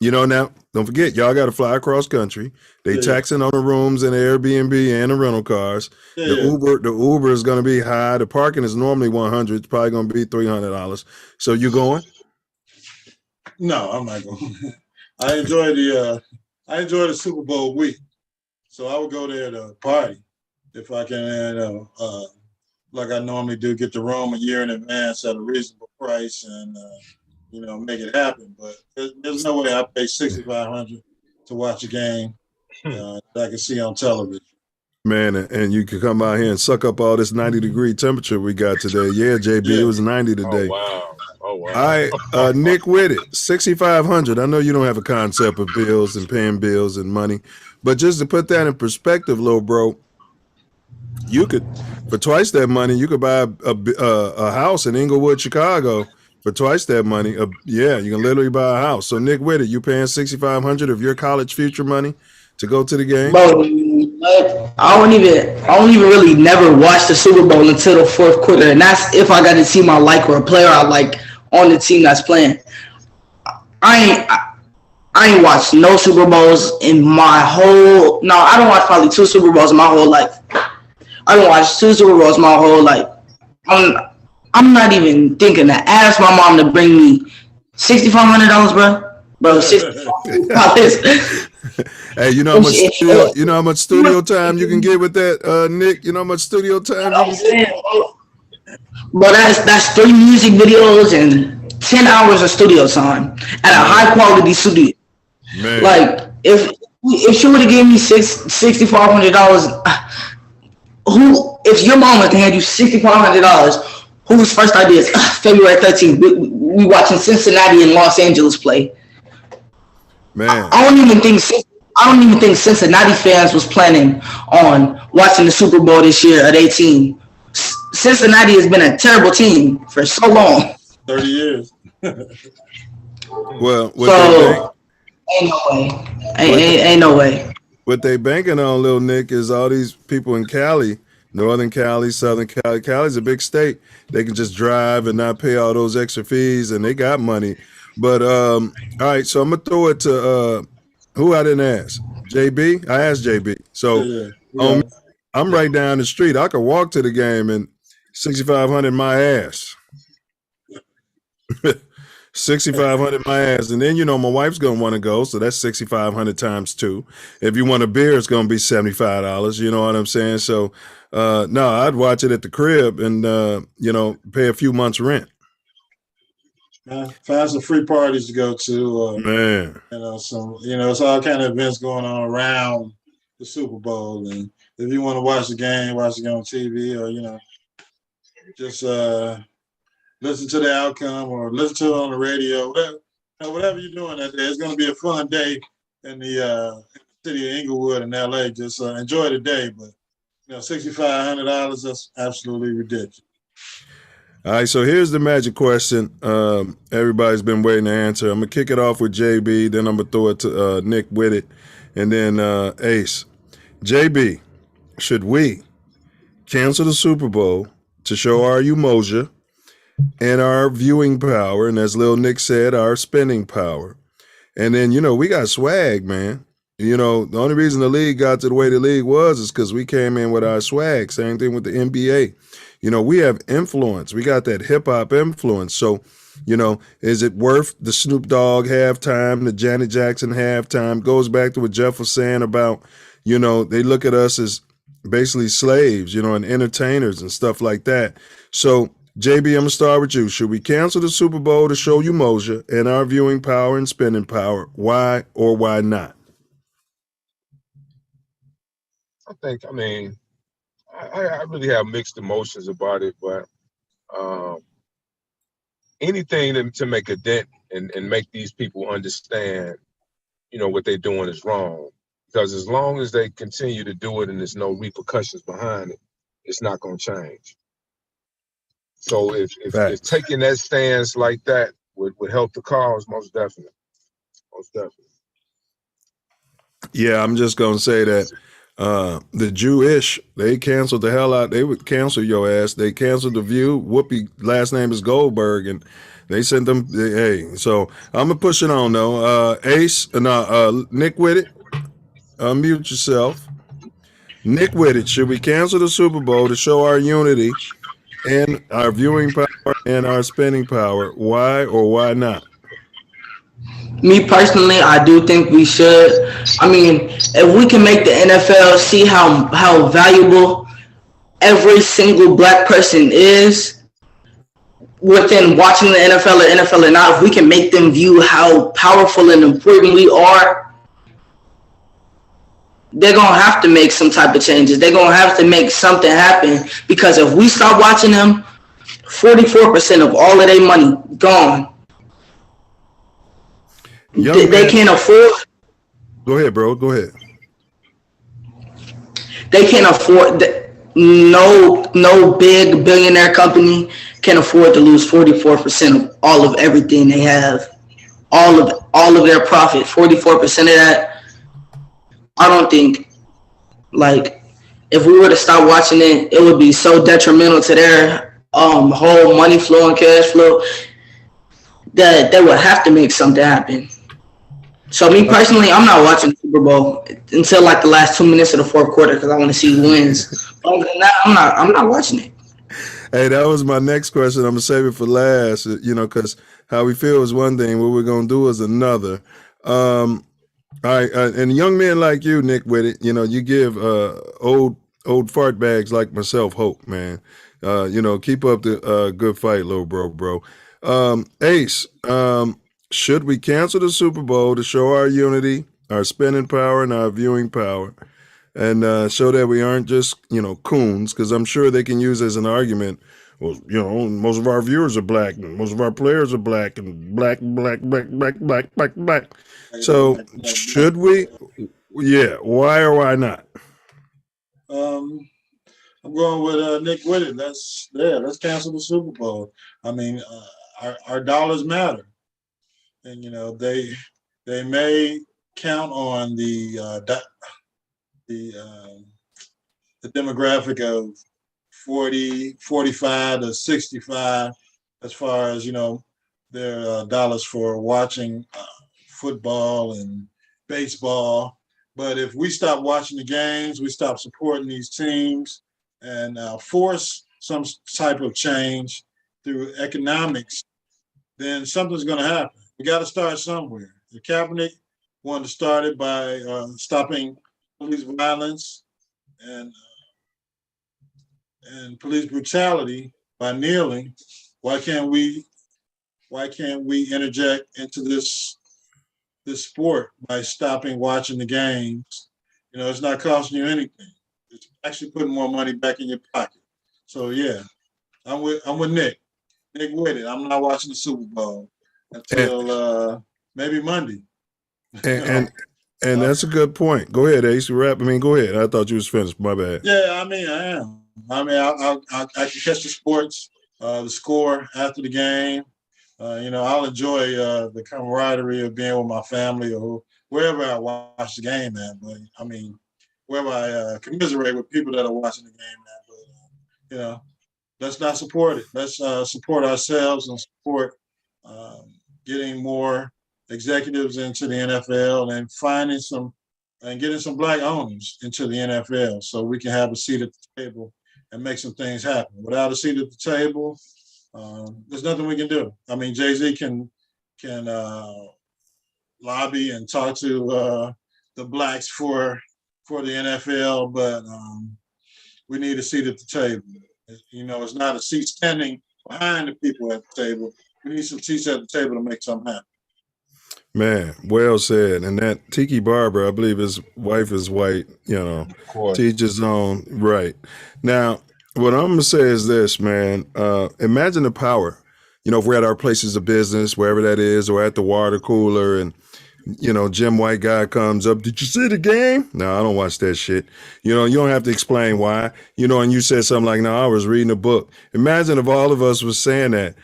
S1: Now don't forget, y'all got to fly across country. They taxing on the rooms and the Airbnb and the rental cars. The Uber is going to be high. The parking is normally $100. It's probably going to be $300. So you going?
S5: No, I'm not going. I enjoy the Super Bowl week, so I would go there to party if I can. Like I normally do, get the room a year in advance at a reasonable price and make it happen. But there's no way I pay $6,500 to watch a game that I can see on television.
S1: Man, and you could come out here and suck up all this 90-degree temperature we got today. Yeah, JB, it was 90 today.
S8: Oh, wow.
S1: All right, Nick with it, 6,500. I know you don't have a concept of bills and paying bills and money, but just to put that in perspective, little bro, you could, for twice that money, you could buy a house in Inglewood, Chicago, for twice that money. You can literally buy a house. So Nick with it, you paying $6,500 of your college future money to go to the game?
S7: Bro, I don't even really never watch the Super Bowl until the fourth quarter, and that's if I got to see my or a player I like on the team that's playing. I ain't watched no Super Bowls in my whole. No, I don't watch probably 2 Super Bowls in my whole life. I don't watch 2 Super Bowls my whole life. I'm not even thinking to ask my mom to bring me $6,500, bro. $6,500.
S1: Hey, you know how much studio time you can get with that, Nick? You know how much studio time you can get?
S7: Bro, that's 3 music videos and 10 hours of studio time at a high quality studio.
S1: Man.
S7: Like if she would have given me $6,500, if your mom was to hand you $6,500, whose first idea is February 13th? We watching Cincinnati and Los Angeles play.
S1: Man,
S7: I don't even think Cincinnati fans was planning on watching the Super Bowl this year at 18. Cincinnati has been a terrible team for so long.
S5: 30 years.
S1: Well,
S7: ain't no way. Ain't no way.
S1: What they banking on, Lil Nick, is all these people in Cali, Northern Cali, Southern Cali. Cali's a big state. They can just drive and not pay all those extra fees, and they got money. But all right, so I'm gonna throw it to who I didn't ask. JB. I asked JB. So I'm right down the street. I could walk to the game and $6,500 my ass. $6,500 my ass, and then my wife's gonna want to go, so that's $6,500 times 2. If you want a beer, it's gonna be $75. You know what I'm saying? So no, I'd watch it at the crib and pay a few months rent.
S5: Find some free parties to go to.
S1: Man,
S5: it's all kind of events going on around the Super Bowl, and if you want to watch the game on TV, or just listen to the outcome or listen to it on the radio, whatever you're doing that day. It's going to be a fun day in the city of Inglewood in LA. Just enjoy the day, but $6,500, that's absolutely ridiculous.
S1: All right, so here's the magic question. Everybody's been waiting to answer. I'm gonna kick it off with JB, then I'm gonna throw it to Nick with it, and then Ace. JB, should we cancel the Super Bowl to show our emotion and our viewing power, and as Lil Nick said, our spending power? And then, we got swag, man. The only reason the league got to the way the league was is because we came in with our swag. Same thing with the NBA. We have influence. We got that hip hop influence. So, is it worth the Snoop Dogg halftime, the Janet Jackson halftime? Goes back to what Jeff was saying about, they look at us as basically slaves, and entertainers and stuff like that. So, JB, I'm going to start with you. Should we cancel the Super Bowl to show you Mosher and our viewing power and spending power? Why or why not?
S8: I really have mixed emotions about it, but anything to make a dent and make these people understand, what they're doing is wrong. Because as long as they continue to do it and there's no repercussions behind it, it's not going to change. So if taking that stance like that would help the cause, most definitely. Most definitely.
S1: Yeah, I'm just going to say that the Jewish, they canceled the hell out. They would cancel your ass. They canceled The View. Whoopi, last name is Goldberg, and they sent them, hey. So I'm going to push it on, though. Ace, Nick with it. Unmute yourself. Nick with it. Should we cancel the Super Bowl to show our unity and our viewing power and our spending power? Why or why not?
S7: Me personally, I do think we should. I mean, if we can make the NFL see how valuable every single black person is within watching the NFL or NFL or not, if we can make them view how powerful and important we are, they're going to have to make some type of changes. They're going to have to make something happen, because if we stop watching them, 44% of all of their money gone. They can't afford.
S1: Go ahead, bro. Go ahead.
S7: They can't afford. No big billionaire company can afford to lose 44% of all of everything they have. All of their profit. 44% of that. I don't think, if we were to stop watching it, it would be so detrimental to their whole money flow and cash flow that they would have to make something happen. So me personally, I'm not watching the Super Bowl until the last 2 minutes of the fourth quarter, because I want to see who wins. Other than that, I'm not watching it.
S1: Hey, that was my next question. I'm gonna save it for last. Because how we feel is one thing, what we're gonna do is another. All right, and young men like you, Nick, with it, you give old fart bags like myself hope, man. Keep up the good fight, little bro. Ace, should we cancel the Super Bowl to show our unity, our spending power, and our viewing power, and show that we aren't just, coons? Because I'm sure they can use as an argument, well, most of our viewers are black, and most of our players are black, and black. So should we? Yeah. Why or why not?
S5: I'm going with Nick with it. Let's cancel the Super Bowl. I mean, our dollars matter, and they may count on the demographic of 40, 45 to 65, as far as their dollars for watching football and baseball. But if we stop watching the games, we stop supporting these teams, and force some type of change through economics, then something's going to happen. We got to start somewhere. The Kaepernick wanted to start it by stopping police violence and police brutality by kneeling. Why can't we interject into this sport by stopping watching the games? It's not costing you anything. It's actually putting more money back in your pocket. So yeah, I'm with Nick. Nick with it. I'm not watching the Super Bowl until maybe Monday.
S1: And that's a good point. Go ahead, Ace. Go ahead. I thought you was finished. My bad.
S5: Yeah, I am. I can catch the sports the score after the game. I'll enjoy the camaraderie of being with my family or wherever I watch the game at. But I mean, wherever I commiserate with people that are watching the game at. But let's not support it. Let's support ourselves and support getting more executives into the NFL and getting some black owners into the NFL so we can have a seat at the table and make some things happen. Without a seat at the table, there's nothing we can do. I mean, Jay-Z can lobby and talk to the blacks for the NFL, but we need a seat at the table. It's not a seat standing behind the people at the table. We need some seats at the table to make something happen.
S1: Man, well said. And that Tiki Barber, I believe his wife is white, teach his own. Right. Now, what I'm going to say is this, man. Imagine the power. If we're at our places of business, wherever that is, or at the water cooler, and, Jim White guy comes up, did you see the game? No, I don't watch that shit. You don't have to explain why, and you said something like, no, I was reading a book. Imagine if all of us was saying that.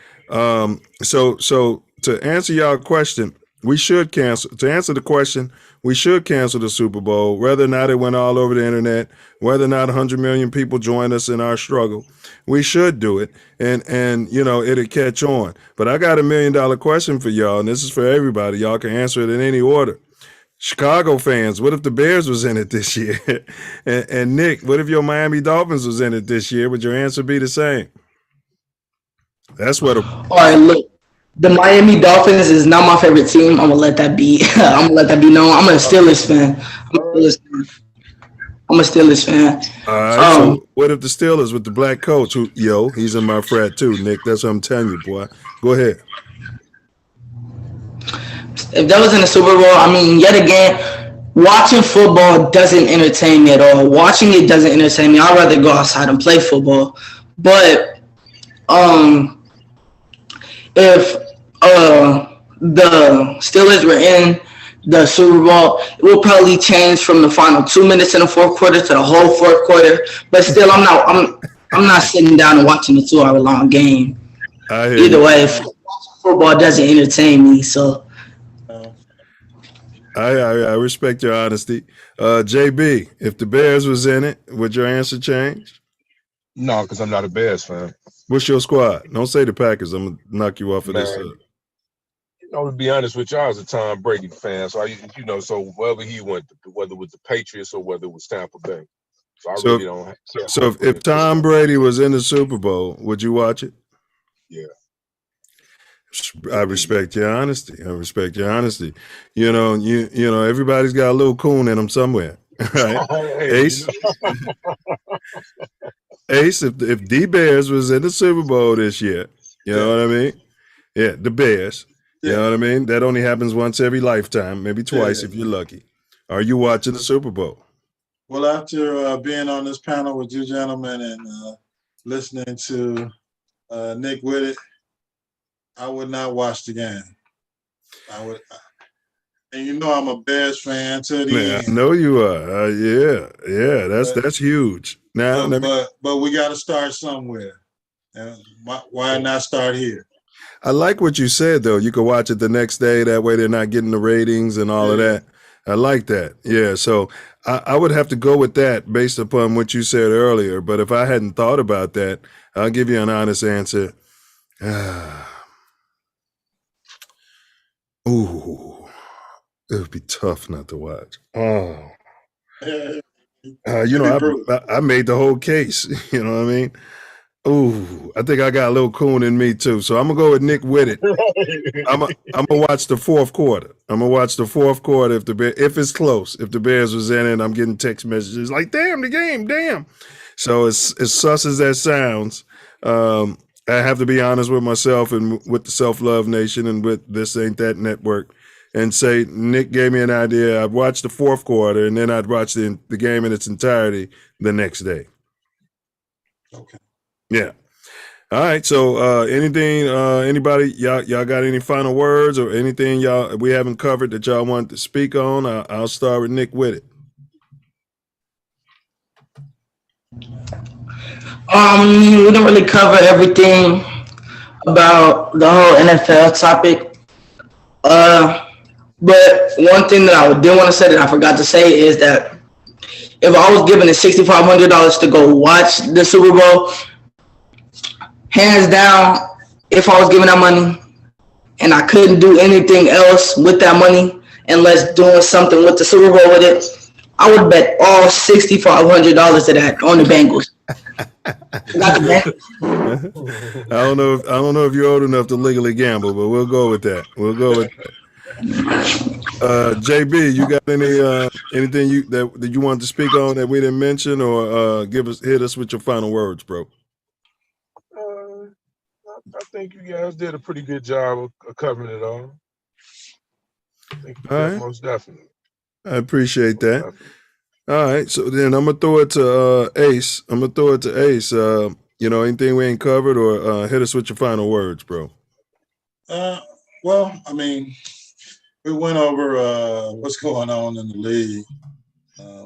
S1: So to answer y'all question, we should cancel. To answer the question, we should cancel the Super Bowl, whether or not it went all over the internet, whether or not 100 million people join us in our struggle. We should do it, and it'll catch on. But I got $1 million question for y'all, and this is for everybody. Y'all can answer it in any order. Chicago fans, what if the Bears was in it this year? and Nick, what if your Miami Dolphins was in it this year? Would your answer be the same? That's what.
S7: All right, look. The Miami Dolphins is not my favorite team. I'm gonna let that be. I'm gonna let that be known. I'm a Steelers fan. I'm a Steelers fan.
S1: All right. So what if the Steelers with the black coach? He's in my frat too, Nick. That's what I'm telling you, boy. Go ahead.
S7: If that was in the Super Bowl, I mean, yet again, watching football doesn't entertain me at all. Watching it doesn't entertain me. I'd rather go outside and play football. But if the Steelers were in the Super Bowl, it will probably change from the final 2 minutes in the fourth quarter to the whole fourth quarter. But still, I'm not sitting down and watching a 2-hour long game. Either way, football doesn't entertain me. So
S1: I respect your honesty. JB, if the Bears was in it, would your answer change?
S8: No, because I'm not a Bears fan.
S1: What's your squad? Don't say the Packers. I'm gonna knock you off of this.
S8: To be honest with you, I was a Tom Brady fan, so so wherever he went, whether it was the Patriots or whether it was Tampa Bay, so really don't care.
S1: So if Tom Brady was in the Super Bowl, would you watch it?
S8: Yeah.
S1: I respect your honesty. Everybody's got a little coon in them somewhere, right? Ace. Ace, if the Bears was in the Super Bowl this year, you know what I mean? Yeah, the Bears. You know what I mean? That only happens once every lifetime, maybe twice if you're lucky. Are you watching the Super Bowl?
S5: Well, after being on this panel with you gentlemen and listening to Nick Whitted, I would not watch the game. I would, and I'm a Bears fan to the end.
S1: I know you are. That's huge. Now,
S5: but we got to start somewhere. Why not start here?
S1: I like what you said, though. You could watch it the next day. That way they're not getting the ratings and all of that. I like that. Yeah, so I would have to go with that based upon what you said earlier. But if I hadn't thought about that, I'll give you an honest answer. Ooh, it would be tough not to watch. Oh. I made the whole case. You know what I mean? Ooh, I think I got a little coon in me too. So I'm gonna go with Nick Whitted. I'm gonna watch the fourth quarter. If it's close. If the Bears was in it, I'm getting text messages like, "Damn the game, damn." So as sus as that sounds, I have to be honest with myself and with the Self Love Nation and with This Ain't That Network, and say Nick gave me an idea. I'd watch the fourth quarter and then I'd watch the game in its entirety the next day.
S5: Okay.
S1: Yeah. All right. So anybody, y'all got any final words or anything we haven't covered that y'all want to speak on? I'll start with Nick Whitted.
S7: We didn't really cover everything about the whole NFL topic. But one thing that I did want to say that I forgot to say is that if I was given the $6,500 to go watch the Super Bowl, hands down, if I was given that money and I couldn't do anything else with that money unless doing something with the Super Bowl with it, I would bet all $6,500 to that on the Bengals.
S1: I don't know if you're old enough to legally gamble, but we'll go with that. JB, you got anything that you wanted to speak on that we didn't mention, or hit us with your final words, bro?
S8: I think you guys did a pretty good job of covering it all.
S1: All right.
S8: Most definitely.
S1: I appreciate that. All right, so then I'm gonna throw it to Ace. Anything we ain't covered, or hit us with your final words, bro.
S5: Well, I mean, we went over what's going on in the league.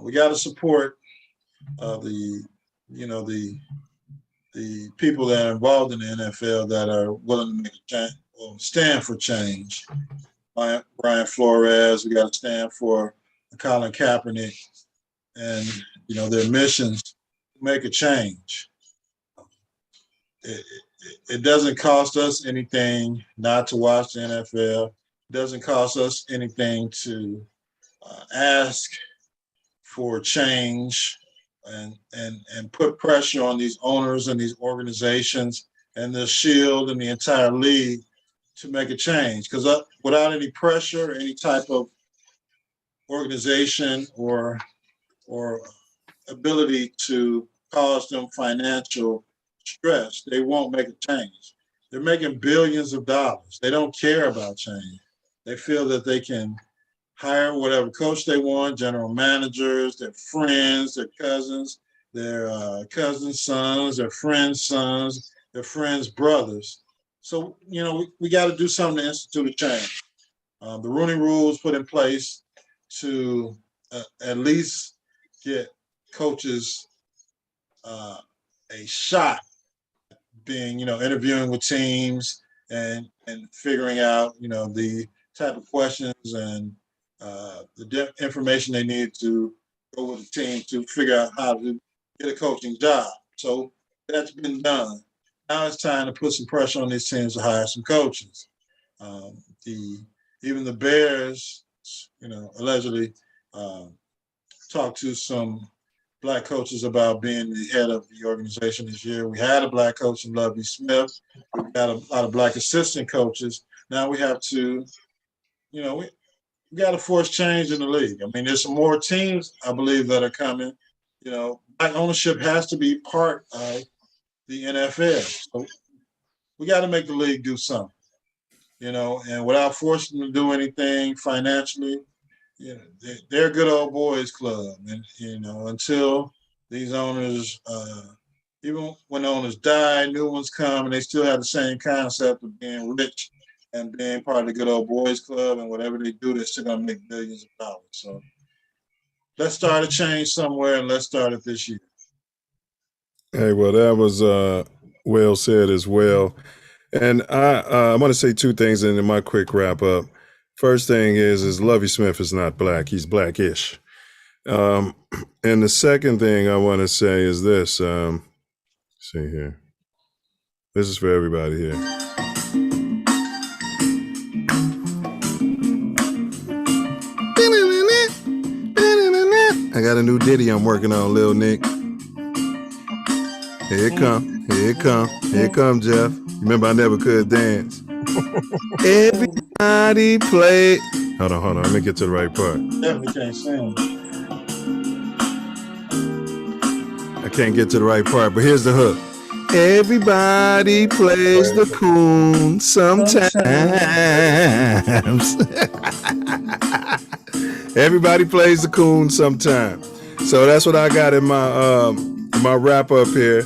S5: We got to support the people that are involved in the NFL that are willing to make a change, or stand for change. Brian Flores, we got to stand for Colin Kaepernick, and their missions to make a change. It doesn't cost us anything not to watch the NFL. It doesn't cost us anything to ask for change and put pressure on these owners and these organizations and the Shield and the entire league to make a change. Because without any pressure, any type of organization or ability to cause them financial stress, they won't make a change. They're making billions of dollars. They don't care about change. They feel that they can hire whatever coach they want, general managers, their friends, their cousins, their cousins' sons, their friends' sons, their friends' brothers. So, we got to do something to institute a change. The Rooney Rule was put in place to at least get coaches a shot being, interviewing with teams and figuring out, the type of questions and the information they need to go with the team to figure out how to get a coaching job. So that's been done. Now it's time to put some pressure on these teams to hire some coaches. Even the Bears, allegedly talked to some Black coaches about being the head of the organization this year. We had a Black coach in Lovie Smith. We've got a lot of Black assistant coaches. Now we have to, we got to force change in the league. I mean, there's some more teams, I believe, that are coming. Black ownership has to be part of the NFL. So we got to make the league do something, and without forcing them to do anything financially. They're a good old boys club, and until these owners, even when owners die, new ones come, and they still have the same concept of being rich and being part of the good old boys club, and whatever they do, they're still gonna make billions of dollars. So let's start a change somewhere, and let's start it this year.
S1: Hey, well, that was well said as well, and I want to say two things in my quick wrap up. First thing is Lovie Smith is not Black. He's Blackish. And the second thing I want to say is this. See here. This is for everybody here. I got a new ditty I'm working on, Lil Nick. Here it come. Here it come, Jeff. Remember, I never could dance. Everybody play. Hold on. Let me get to the right part.
S5: Definitely can't sing.
S1: I can't get to the right part, but here's the hook. Everybody plays the coon sometimes. Everybody plays the coon sometime. So that's what I got in my wrap up here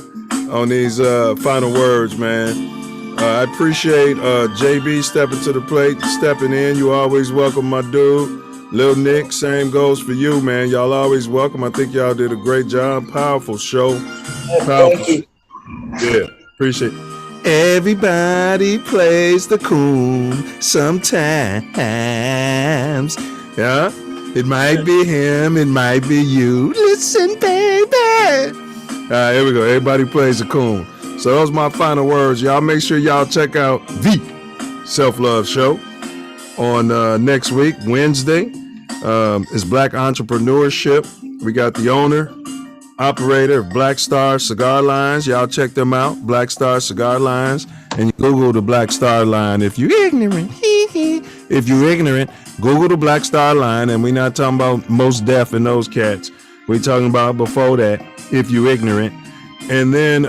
S1: on these final words, man. I appreciate JB stepping to the plate, stepping in. You always welcome, my dude. Lil Nick, same goes for you, man. Y'all always welcome. I think y'all did a great job. Powerful show. Yeah, appreciate it. Everybody plays the coon sometimes. Yeah, it might be him, it might be you. Listen, baby. All right, here we go. Everybody plays the coon. So those are my final words. Y'all make sure y'all check out the Self-Love Show on next week, Wednesday. It's Black Entrepreneurship. We got the owner, operator of Black Star Cigar Lines. Y'all check them out, Black Star Cigar Lines. And you Google the Black Star Line if you're ignorant. If you're ignorant, Google the Black Star Line. And we're not talking about Most Def and those cats. We're talking about before that, if you're ignorant. And then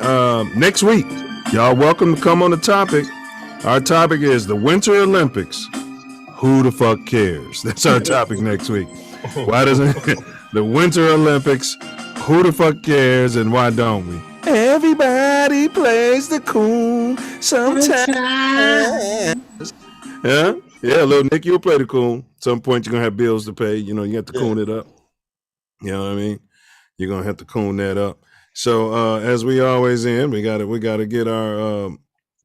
S1: next week, y'all welcome to come on the topic. Our topic is the Winter Olympics. Who the fuck cares? That's our topic next week. Why doesn't the Winter Olympics? Who the fuck cares and why don't we? Everybody plays the coon sometimes. Yeah, little Nick, you'll play the coon. At some point, you're gonna have bills to pay. You know, you have to coon it up. You know what I mean? You're gonna have to coon that up. So as we always end, we gotta get our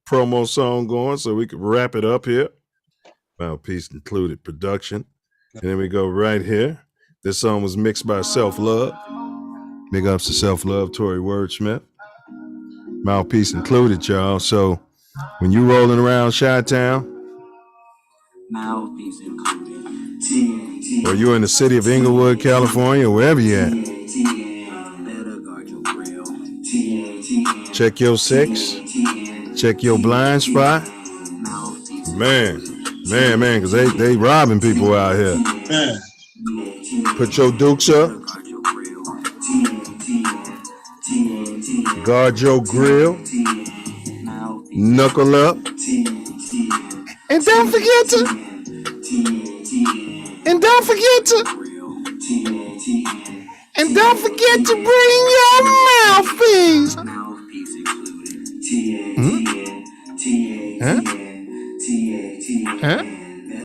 S1: promo song going so we can wrap it up here. Mouthpiece included production. And then we go right here. This song was mixed by Self-Love. Big ups to Self-Love, Tory Wordsmith. Mouthpiece included, y'all. So when you rolling around Chi-Town,
S3: Mouthpiece included.
S1: or you in the city of Inglewood, California, wherever you at,
S3: Better guard your grill.
S1: check your six, check your blind spot. Man, because they robbing people out here.
S5: Man.
S1: Put your dukes up. Guard your grill. Knuckle up. And don't forget to bring your mouthpiece.
S3: Mouthpiece included.
S1: Huh?